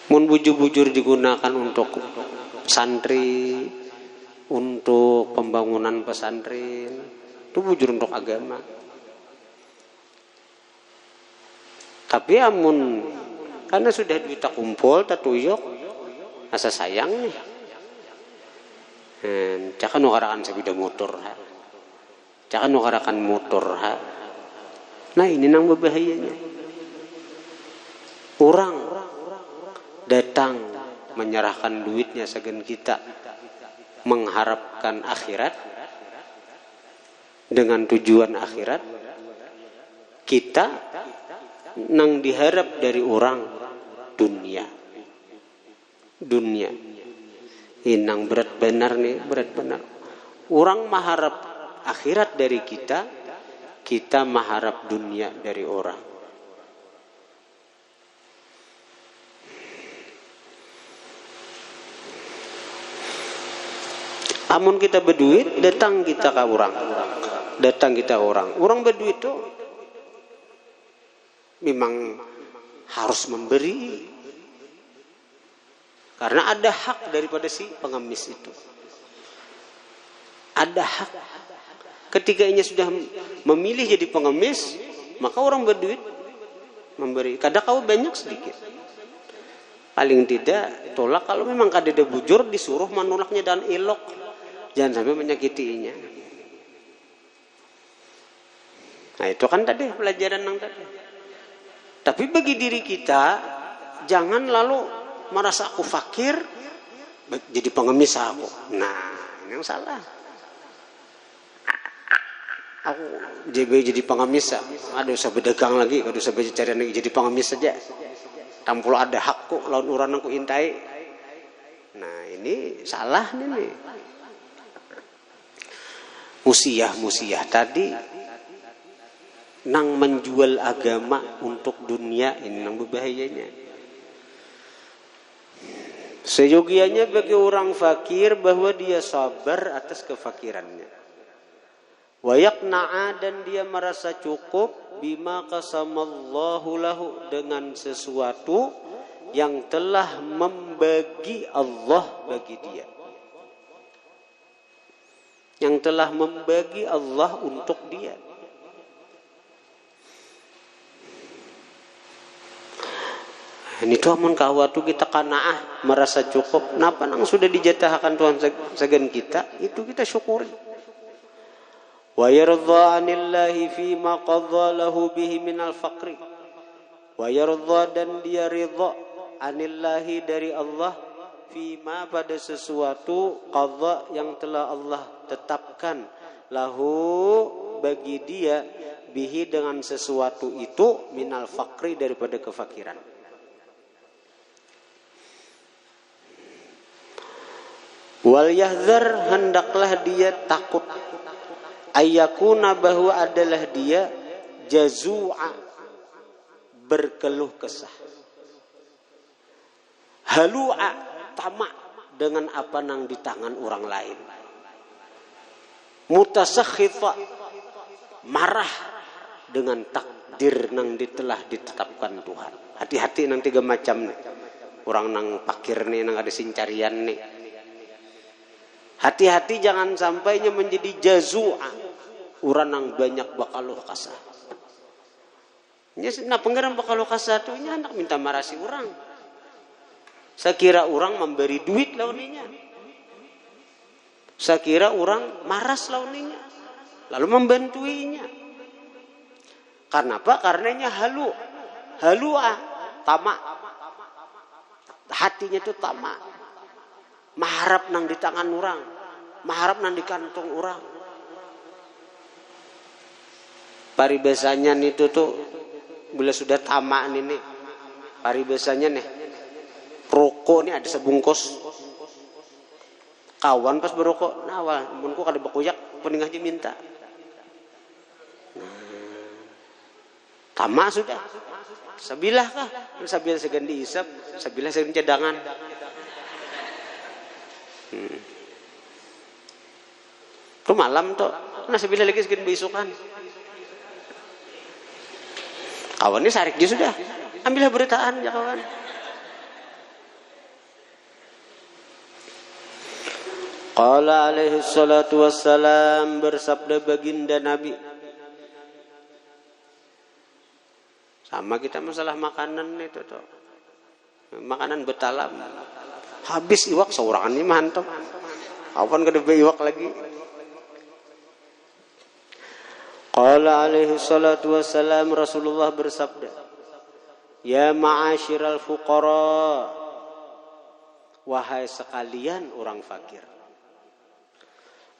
Mun bujur-bujur digunakan untuk santri, untuk pembangunan pesantren, itu bujur untuk agama. Tapi amun karena sudah duit tak kumpul, tak tuyuk, asa sayang nih. Jangan nukarakan sepeda motor, jangan nukarakan motor. Nah ini nang berbahayanya. Orang datang menyerahkan duitnya segen kita, mengharapkan akhirat, dengan tujuan akhirat. Kita nang diharap dari orang dunia. Inang berat benar nih, berat benar. Orang mengharap akhirat dari kita, kita mengharap dunia dari orang. Amun kita berduit, datang kita ke orang. Orang berduit itu memang harus memberi, karena ada hak daripada si pengemis itu. Ada hak. Ketika ia sudah memilih jadi pengemis, maka orang berduit memberi. Kadang kau banyak sedikit. Paling tidak tolak, kalau memang kadang bujur disuruh menolaknya dan elok. Jangan sampai menyakitinya. Nah itu kan tadi pelajaran yang tadi. Tapi bagi diri kita, jangan lalu merasa aku fakir, jadi pengemis aku. Nah, ini yang salah. Aku jadi pengemis, ada usah berdagang lagi, ada usah bercari lagi, jadi pengemis saja. Tampul ada hakku lawan urang aku intai. Nah ini salah nih. Musiah tadi nang menjual agama untuk dunia ini nang berbahayanya. Seyogianya bagi orang fakir bahwa dia sabar atas kefakirannya. Wa yaqna'a dan dia merasa cukup bima qasamallahu lahu dengan sesuatu yang telah membagi Allah bagi dia. Yang telah membagi Allah untuk dia. Ini tuh amun kawatu kita qanaah merasa cukup. Napa nang sudah dijatahkan Tuhan segan kita, itu kita syukuri. Wa yardha 'anillahi fi ma qadha lahu bihi minal faqri. Wa yardha dan dia ridha 'anillahi dari Allah fi ma pada sesuatu qadha yang telah Allah tetapkan lahu bagi dia bihi dengan sesuatu itu minal faqri daripada kefakiran. Wal yahzar hendaklah dia takut ayyakuna bahwa adalah dia jazua berkeluh kesah, halua tamak dengan apa nang di tangan orang lain, mutasakhitha marah dengan takdir nang telah ditetapkan Tuhan. Hati-hati nang tiga macam nih. Orang nang pakir nih nang ada sincarian nih. Hati-hati jangan sampainya menjadi jazua. Urang nang banyak bakaluh kasah. Nya penggeram bakaluh kasah tuh nya hendak minta marasi orang. Sakira orang memberi duit launinya. Sakira orang maras launinya. Lalu membantuinya. Karena apa? Karenanya halua, tamak. Hatinya itu tamak. Maharap nang di tangan orang, maharap nang di kantong orang. Paribasanya itu tuh bila sudah tamak nih, paribasanya nih, rokok nih ada sebungkus. Kawan pas berokok, nawal, munku kada bakuyak, pening aja minta. Tamak sudah. Sabilah kah? Sabilah segan diisap, sabilah segan cadangan. Tuh malam tuh, nasi bila lagi sekian besokan. Kawan ini sarik dia sudah, ambillah beritaan ya kawan. Qala alaihi salatu wassalam, bersabda baginda Nabi. Sama kita masalah makanan itu tuh, makanan betalam. Habis iwak seorangan ini mantap. Kapan kada iwak lagi. Qala alaihi salatu wassalam, Rasulullah bersabda, ya ma'asyiral fuqara, wahai sekalian orang fakir,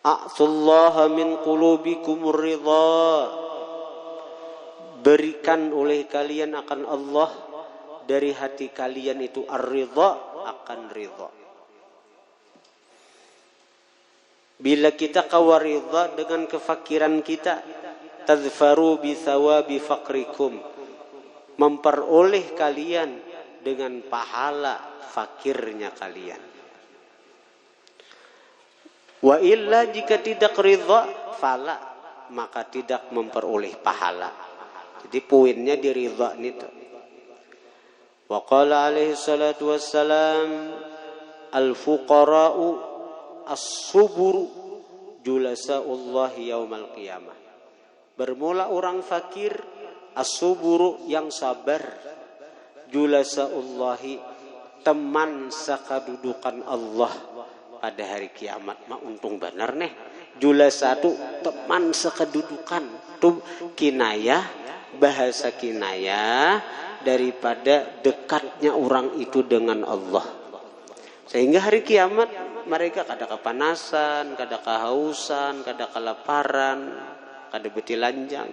a'tullaha min qulubikumur ridha, berikan oleh kalian akan Allah dari hati kalian itu ar-ridha, akan ridha. Bila kita kawaridha dengan kefakiran kita, tadfaru bi thawabi faqrikum, memperoleh kalian dengan pahala fakirnya kalian. Wa illa jika tidak ridha, fala, maka tidak memperoleh pahala. Jadi poinnya di ridha itu. Wa qala alaihi salatu wassalam, al-fuqara'u as-suburu julasa'ullahi yaumal qiyamah. Bermula orang fakir, as-suburu yang sabar, julasa'ullahi teman sakadudukan Allah pada hari kiamat. Mah untung benar nih. Julasa itu teman sakadudukan. Itu kinayah, bahasa kinayah daripada dekatnya orang itu dengan Allah. Sehingga hari kiamat mereka kada kepanasan, kada kehausan, kada kelaparan. kada beti lanjang.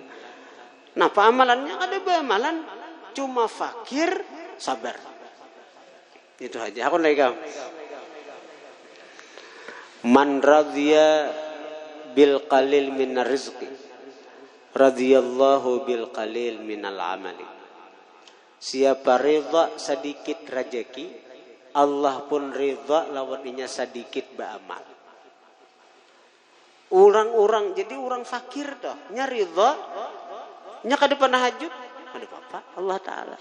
Nah, amalannya kada amalan, cuma fakir sabar. Itu aja. Aku lagi kamu. Man radhiya bil qalil minar rizqi radhiyallahu bil qalil minal amali. Siapa ridha sedikit rezeki, Allah pun ridha lawan inya sedikit beramal. Orang-orang jadi orang fakir toh, nya ridha, nya kada pernah hajud, ada apa? Allah Taala.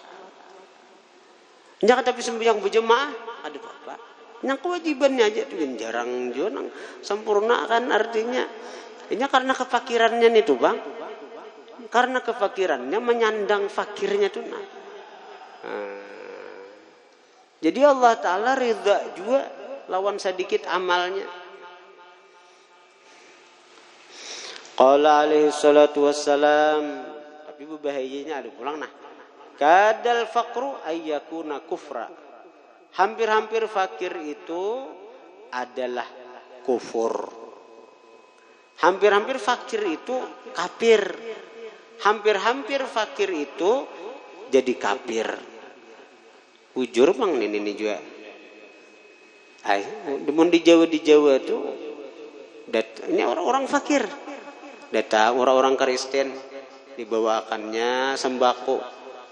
Nya kada sembahyang berjemaah, ada apa? Nya kewajibannya aja tuh jarang juga nang sempurna kan artinya. Ini karena kefakirannya nih tuh Bang. Karena kefakirannya menyandang fakirnya tuh nah. Jadi Allah Ta'ala ridha juga lawan sedikit amalnya. Qala alaihi salatu wassalam, tapi bahayanya ada pulang nah. Kadal faqru ayyakuna kufra. Hampir-hampir fakir itu adalah kufur. Hampir-hampir fakir itu kafir. Hampir-hampir fakir itu jadi kafir. Ujur Bang ini juga. Demun di Jawa tuh ini orang-orang fakir. Data orang-orang Kristen dibawakannya sembako,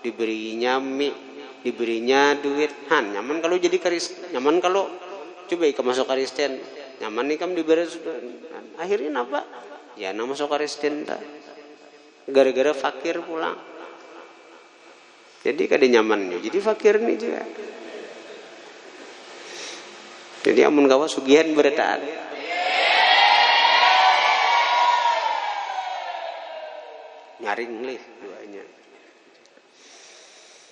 diberinya mie, diberinya duit. Nyaman kalau jadi Kristen, nyaman kalau coba ikam masuk Kristen, nyaman ikam diberi. Akhirnya apa? Ya nama masuk Kristen tak. Gara-gara fakir pulang. Jadi kada nyamannya. Jadi fakir nih juga. Jadi amun gawa sugihan beretaan. Nyaring lih duanya.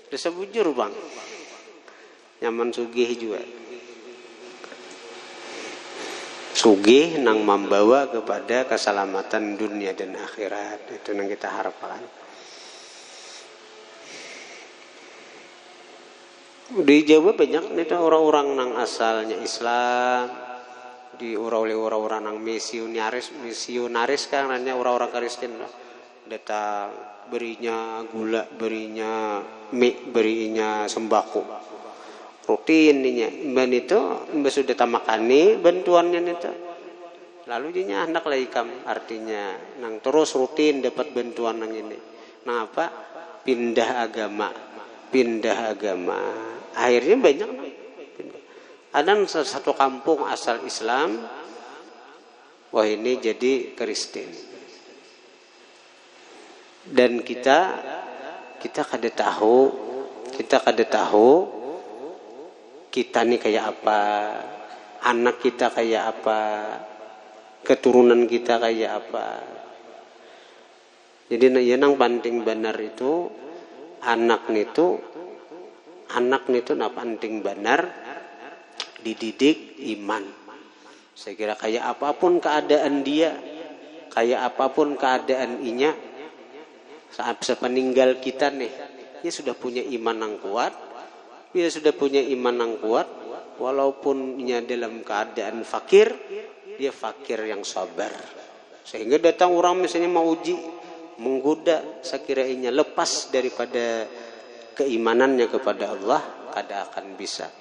Desa bujur Bang. Nyaman sugih juga. Sugih nang membawa kepada keselamatan dunia dan akhirat. Itu yang kita harapkan. Di Jawa banyak nih orang-orang nang asalnya Islam, di orang-orang nang misionaris kan hanya orang-orang Kristen lah. Datang berinya gula, berinya mie, berinya sembako. Rutin ninya. Ban itu mbak sudah tamakani bantuannya itu. Lalu dinya hendak lagi kam artinya nang terus rutin dapat bantuan nang ini. Nang apa? Pindah agama. Akhirnya banyak ada satu kampung asal Islam, wah ini jadi Kristen. Dan kita kada tahu kita nih kayak apa, anak kita kayak apa, keturunan kita kayak apa. Jadi yang penting benar itu anak nitu penting benar dididik iman. Saya kira kayak apapun keadaan dia, kayak apapun keadaan inya, saat sepeninggal kita nih, dia sudah punya iman yang kuat. Dia sudah punya iman yang kuat, walaupun ia dalam keadaan fakir, dia fakir yang sabar. Sehingga datang orang misalnya mau uji, menggoda, sekiranya lepas daripada keimanannya kepada Allah, kada akan bisa.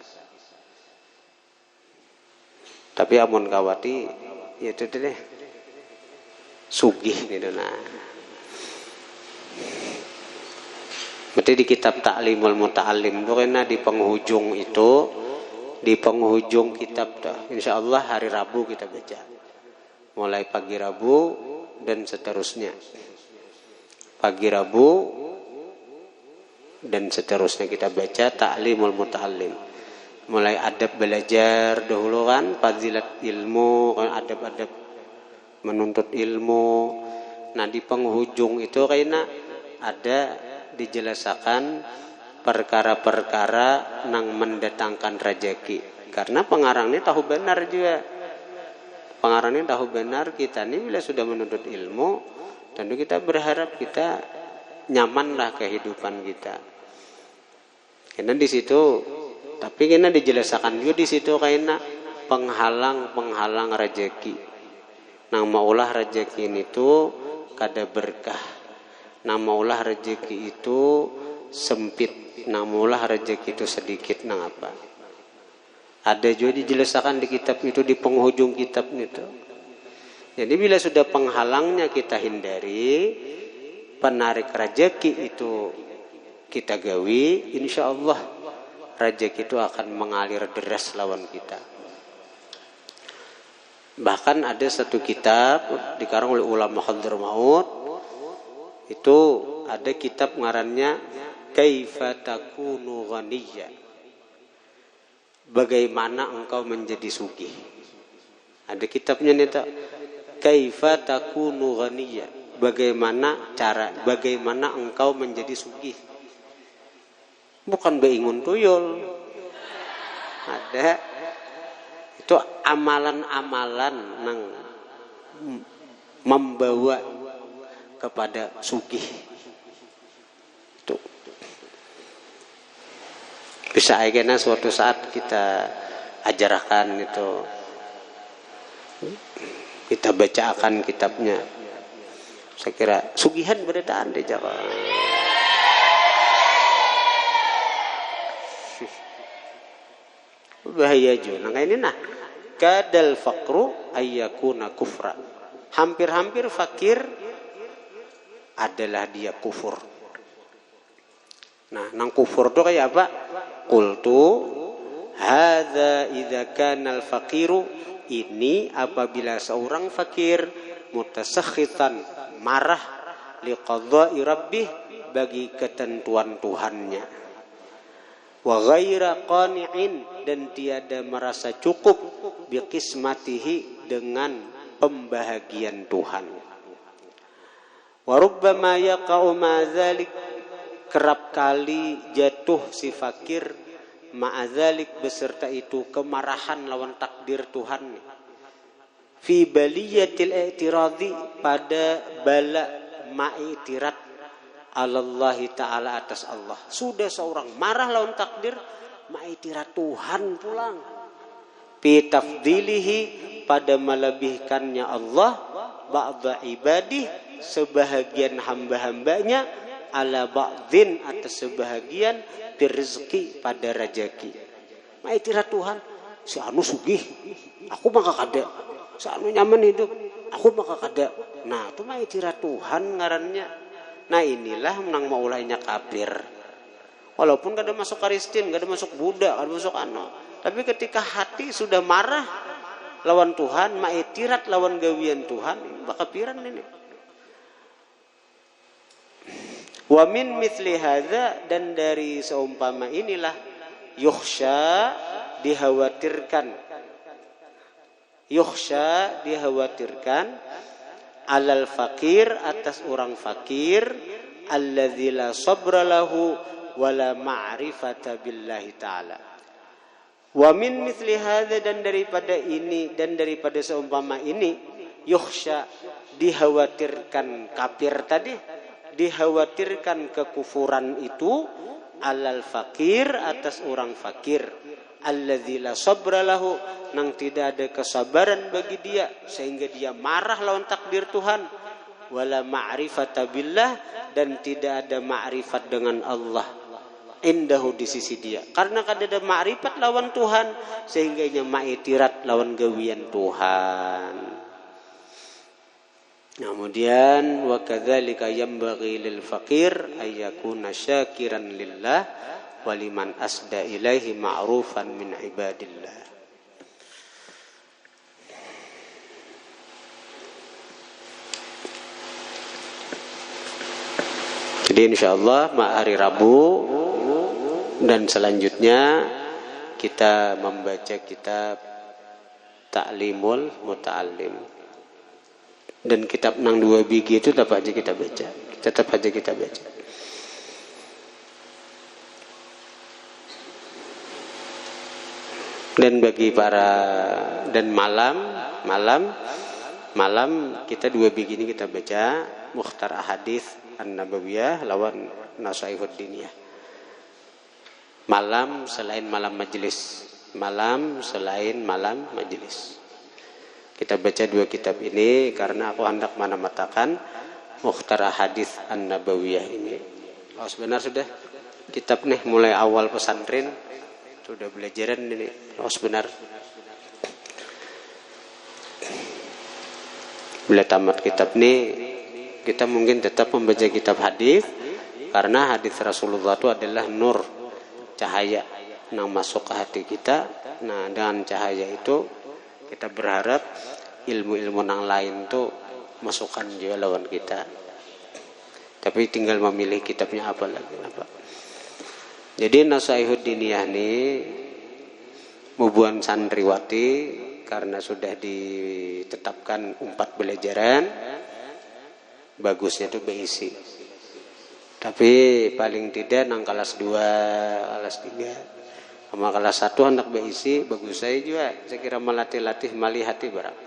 Tapi amun kawati, ya itu deh, sugih gitu nah. Berarti di kitab Ta'limul Muta'allim itu karena di penghujung kitab dah. Insyaallah hari Rabu kita baca. Mulai pagi Rabu dan seterusnya. Pagi Rabu dan seterusnya kita baca Ta'limul Muta'allim. Mulai adab belajar dahulu kan, fadilat ilmu, adab-adab menuntut ilmu. Nah di penghujung itu kayaknya ada dijelaskan perkara-perkara nang mendatangkan rezeki. Karena pengarangnya tahu benar juga. Pengarangnya tahu benar kita ini bila sudah menuntut ilmu, tentu kita berharap kita nyamanlah kehidupan kita. Karena di situ, tapi karena dijelaskan juga di situ karena penghalang rezeki. Nang maulah rezeki itu kada berkah. Namaulah rezeki itu sempit, namaulah rezeki itu sedikit nang apa. Ada juga dijelaskan di kitab itu, di penghujung kitab itu. Jadi bila sudah penghalangnya kita hindari, penarik rezeki itu kita gawi, insya Allah rezeki itu akan mengalir deras lawan kita. Bahkan ada satu kitab dikarang oleh ulama Hadramaut, itu ada kitab ngarannya Kaifa Takunu Ghaniyya, bagaimana engkau menjadi sugih. Ada kitabnya nih tak, Kaifa Takunu Ghaniyya, bagaimana engkau menjadi sugih. Bukan beingun tuyul. Ada itu amalan-amalan yang membawa kepada sugih. Itu bisa aja suatu saat kita ajarkan itu, kita bacakan kitabnya. Saya kira sugihan beritaan di Jawa. Bahaya juga. Nah ini kadal faqru ayyakuna kufra. Hampir-hampir fakir adalah dia kufur. Nah, nang kufur itu kayak apa? Qultu hadza idza kana al-faqiru, ini apabila seorang fakir mutasakhitan, marah liqadha'i rabbih, bagi ketentuan Tuhannya, wa ghaira qani'in, dan tiada merasa cukup biqismatihi, dengan pembahagian Tuhan. Wa rubbama yaqa'u ma'adzalik, kerap kali jatuh si fakir ma'adzalik, beserta itu kemarahan lawan takdir Tuhan, fi baliyatil i'tiradi, pada bala ma'itirat alallahi ta'ala, atas Allah. Sudah seorang marah lawan takdir, ma'itirat Tuhan pulang, fi tafdilihi, pada melebihkannya Allah, ba'da ibadih, sebahagian hamba-hambanya, ala ba'dhin, atas sebahagian, birizki, pada rezeki. Ma'itirat Tuhan, si anu sugih, aku maka kada. Si anu nyaman hidup, aku maka kada. Nah, itu ma'itirat Tuhan ngarannya. Nah, inilah menang maulahnya kafir. Walaupun kada masuk Kristen, kada masuk Buddha, kada masuk anu. Tapi ketika hati sudah marah lawan Tuhan, ma'itirat lawan gawian Tuhan, bakapiran ini. Wa min mithli hadza, dan dari seumpama inilah, yukhsha, dikhawatirkan, alal fakir, atas orang fakir, alladzi la sabra lahu wala ma'rifata billahi ta'ala. Wa min mithli hadza, dan daripada ini, dan daripada seumpama ini, yukhsha, dikhawatirkan kafir tadi, dikhawatirkan kekufuran itu, alal fakir, atas orang fakir, alladzi la sabra lahu, nang tidak ada kesabaran bagi dia sehingga dia marah lawan takdir Tuhan, wala ma'rifata billah, dan tidak ada ma'rifat dengan Allah, indahu, di sisi dia, karena kada ada ma'rifat lawan Tuhan sehingga ia ma'itirat lawan gawian Tuhan. Kemudian wa kadzalika yanbaghi lil faqir ayyakuna syakiran lillah wa liman asda ilaihi ma'rufan min ibadillah. Jadi insyaallah hari Rabu dan selanjutnya kita membaca kitab Ta'limul Muta'allim. Dan kitab nang 2 biji itu tetap aja kita baca. Dan bagi para, dan malam kita 2 biji ini kita baca Mukhtar Ahadits An-Nabawiyah lawan Nasaihud Diniyah. Malam selain malam majelis. Kita baca 2 kitab ini karena aku hendak menamatakan Mukhtar Hadis An-Nabawiyah ini. Oh sebenarnya sudah kitab nih mulai awal pesantren sudah belajaran ini. Oh sebenarnya bila tamat kitab ini kita mungkin tetap membaca kitab hadis karena hadis Rasulullah itu adalah nur, cahaya yang masuk ke hati kita. Nah dengan cahaya itu kita berharap ilmu-ilmu yang lain itu masukkan juga lawan kita. Tapi tinggal memilih kitabnya apa lagi apa. Jadi Nasaihud Diniyah ini mubuan santriwati karena sudah ditetapkan 4 belajaran, bagusnya itu berisi. Tapi paling tidak nang kelas 2, kelas 3, sama kelas 1 hendak berisi, bagus saya juga. Saya kira melatih-latih malihati barang.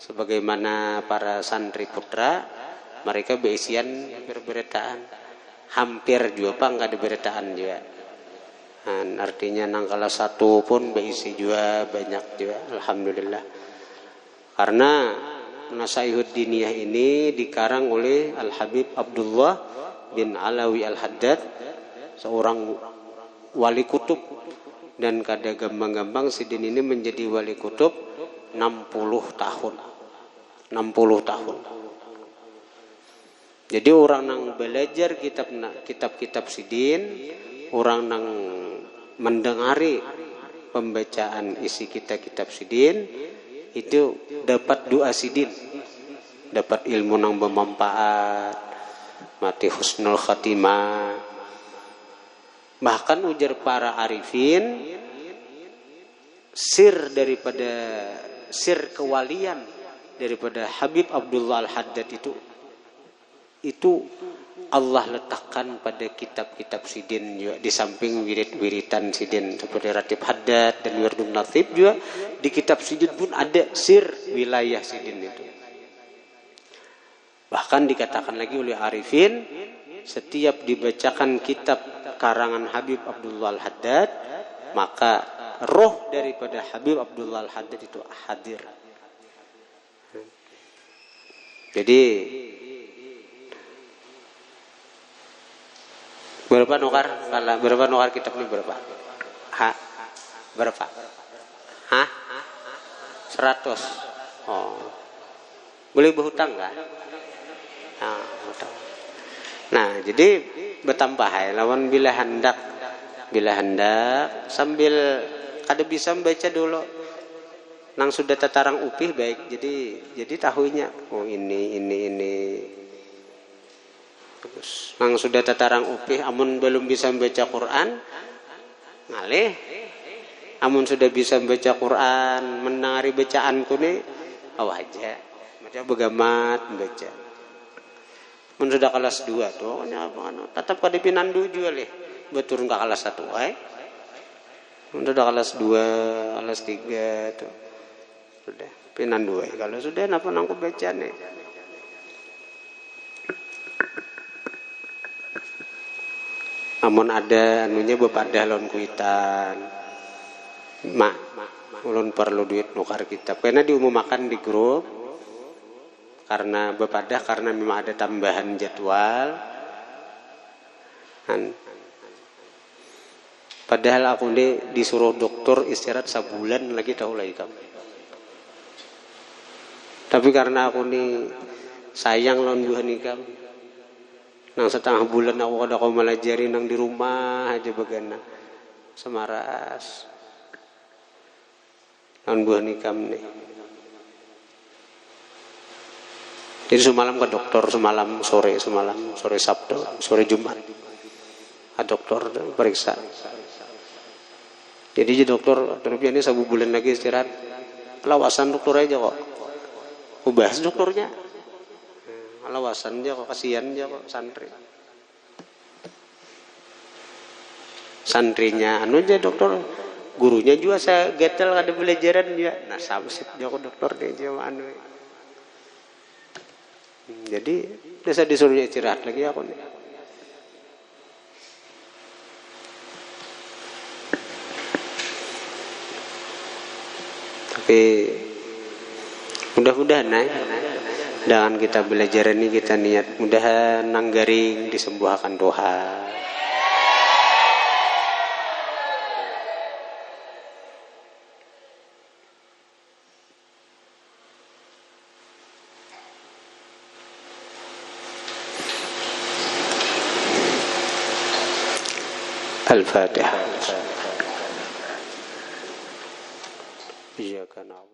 Sebagaimana para santri putra, mereka berisian beretaan. Hampir juga pak nggak ada beretaan juga. Nah, artinya nang kelas 1 pun berisi juga banyak juga. Alhamdulillah. Karena Nasaihud Diniyah ini dikarang oleh Al-Habib Abdullah bin Alawi Al-Haddad, seorang wali kutub, dan kada gampang-gampang Sidin ini menjadi wali kutub 60 tahun. 60 tahun. Jadi orang yang belajar kitab-kitab Sidin, orang yang mendengari pembacaan isi kitab Sidin itu dapat doa Sidin, dapat ilmu yang bermanfaat, mati husnul khatimah. Bahkan ujar para arifin, sir kewalian daripada Habib Abdullah Al-Haddad itu Allah letakkan pada kitab-kitab Sidin juga, di samping wirid-wiritan Sidin seperti Ratib Haddad dan Wirdun Nathib juga di kitab Sidin pun ada sir wilayah Sidin itu. Bahkan dikatakan lagi oleh arifin, setiap dibacakan kitab karangan Habib Abdullah Al-Haddad, maka roh daripada Habib Abdullah Al-Haddad itu hadir. Jadi berapa nukar kitab ini berapa? Berapa? 100. Oh. Boleh berhutang enggak? Nah, jadi bertambah ya lawan bila hendak sambil kada bisa membaca dulu. Nang sudah tetarang upih baik. Jadi tahunya oh ini. Bagus. Nang sudah tetarang upih amun belum bisa membaca Quran ngalih. Amun sudah bisa membaca Quran, menari bacaanku nih aja. Baca begamat baca. Mun sudah kelas 2 tuh tetap kada pinandu juga leh. Beturun ke kelas 1 wae. Mun sudah kelas 2, kelas 3 tuh. Sudah pinandu wae. Kalau sudah napa nang ku baca nih. Amun ada anunya bepadah lawan kuitan. Mak, ulun perlu duit nukar kitab. Karena diumumkan di grup. Karena bepadah karena memang ada tambahan jadwal. Padahal aku ini disuruh dokter istirahat sebulan lagi tahu lagi kamu. Tapi karena aku ini sayang lawan buah nikah. Nang setengah bulan aku kada kau melajari nang di rumah aja bagana semaras. Lawan buah nikah nih. Jadi semalam ke dokter, semalam sore Sabtu, sore Jumat. Ke dokter periksa. Jadi dokter ini 1 bulan lagi istirahat. Lawasan dokter aja kok. Ubah dokternya. Lawasan aja kok, kasihan aja kok santri. Santrinya aja dokter. Gurunya juga saya getel ada belajaran dia. Nah, samsit aja kok dokter dia sama Jadi saya disuruh istirahat lagi aku nih. Tapi mudah-mudahan Dengan kita belajar ini kita niat mudahan nanggaring disembuhkan doa. Al-Fatihah. Iyyaka na'budu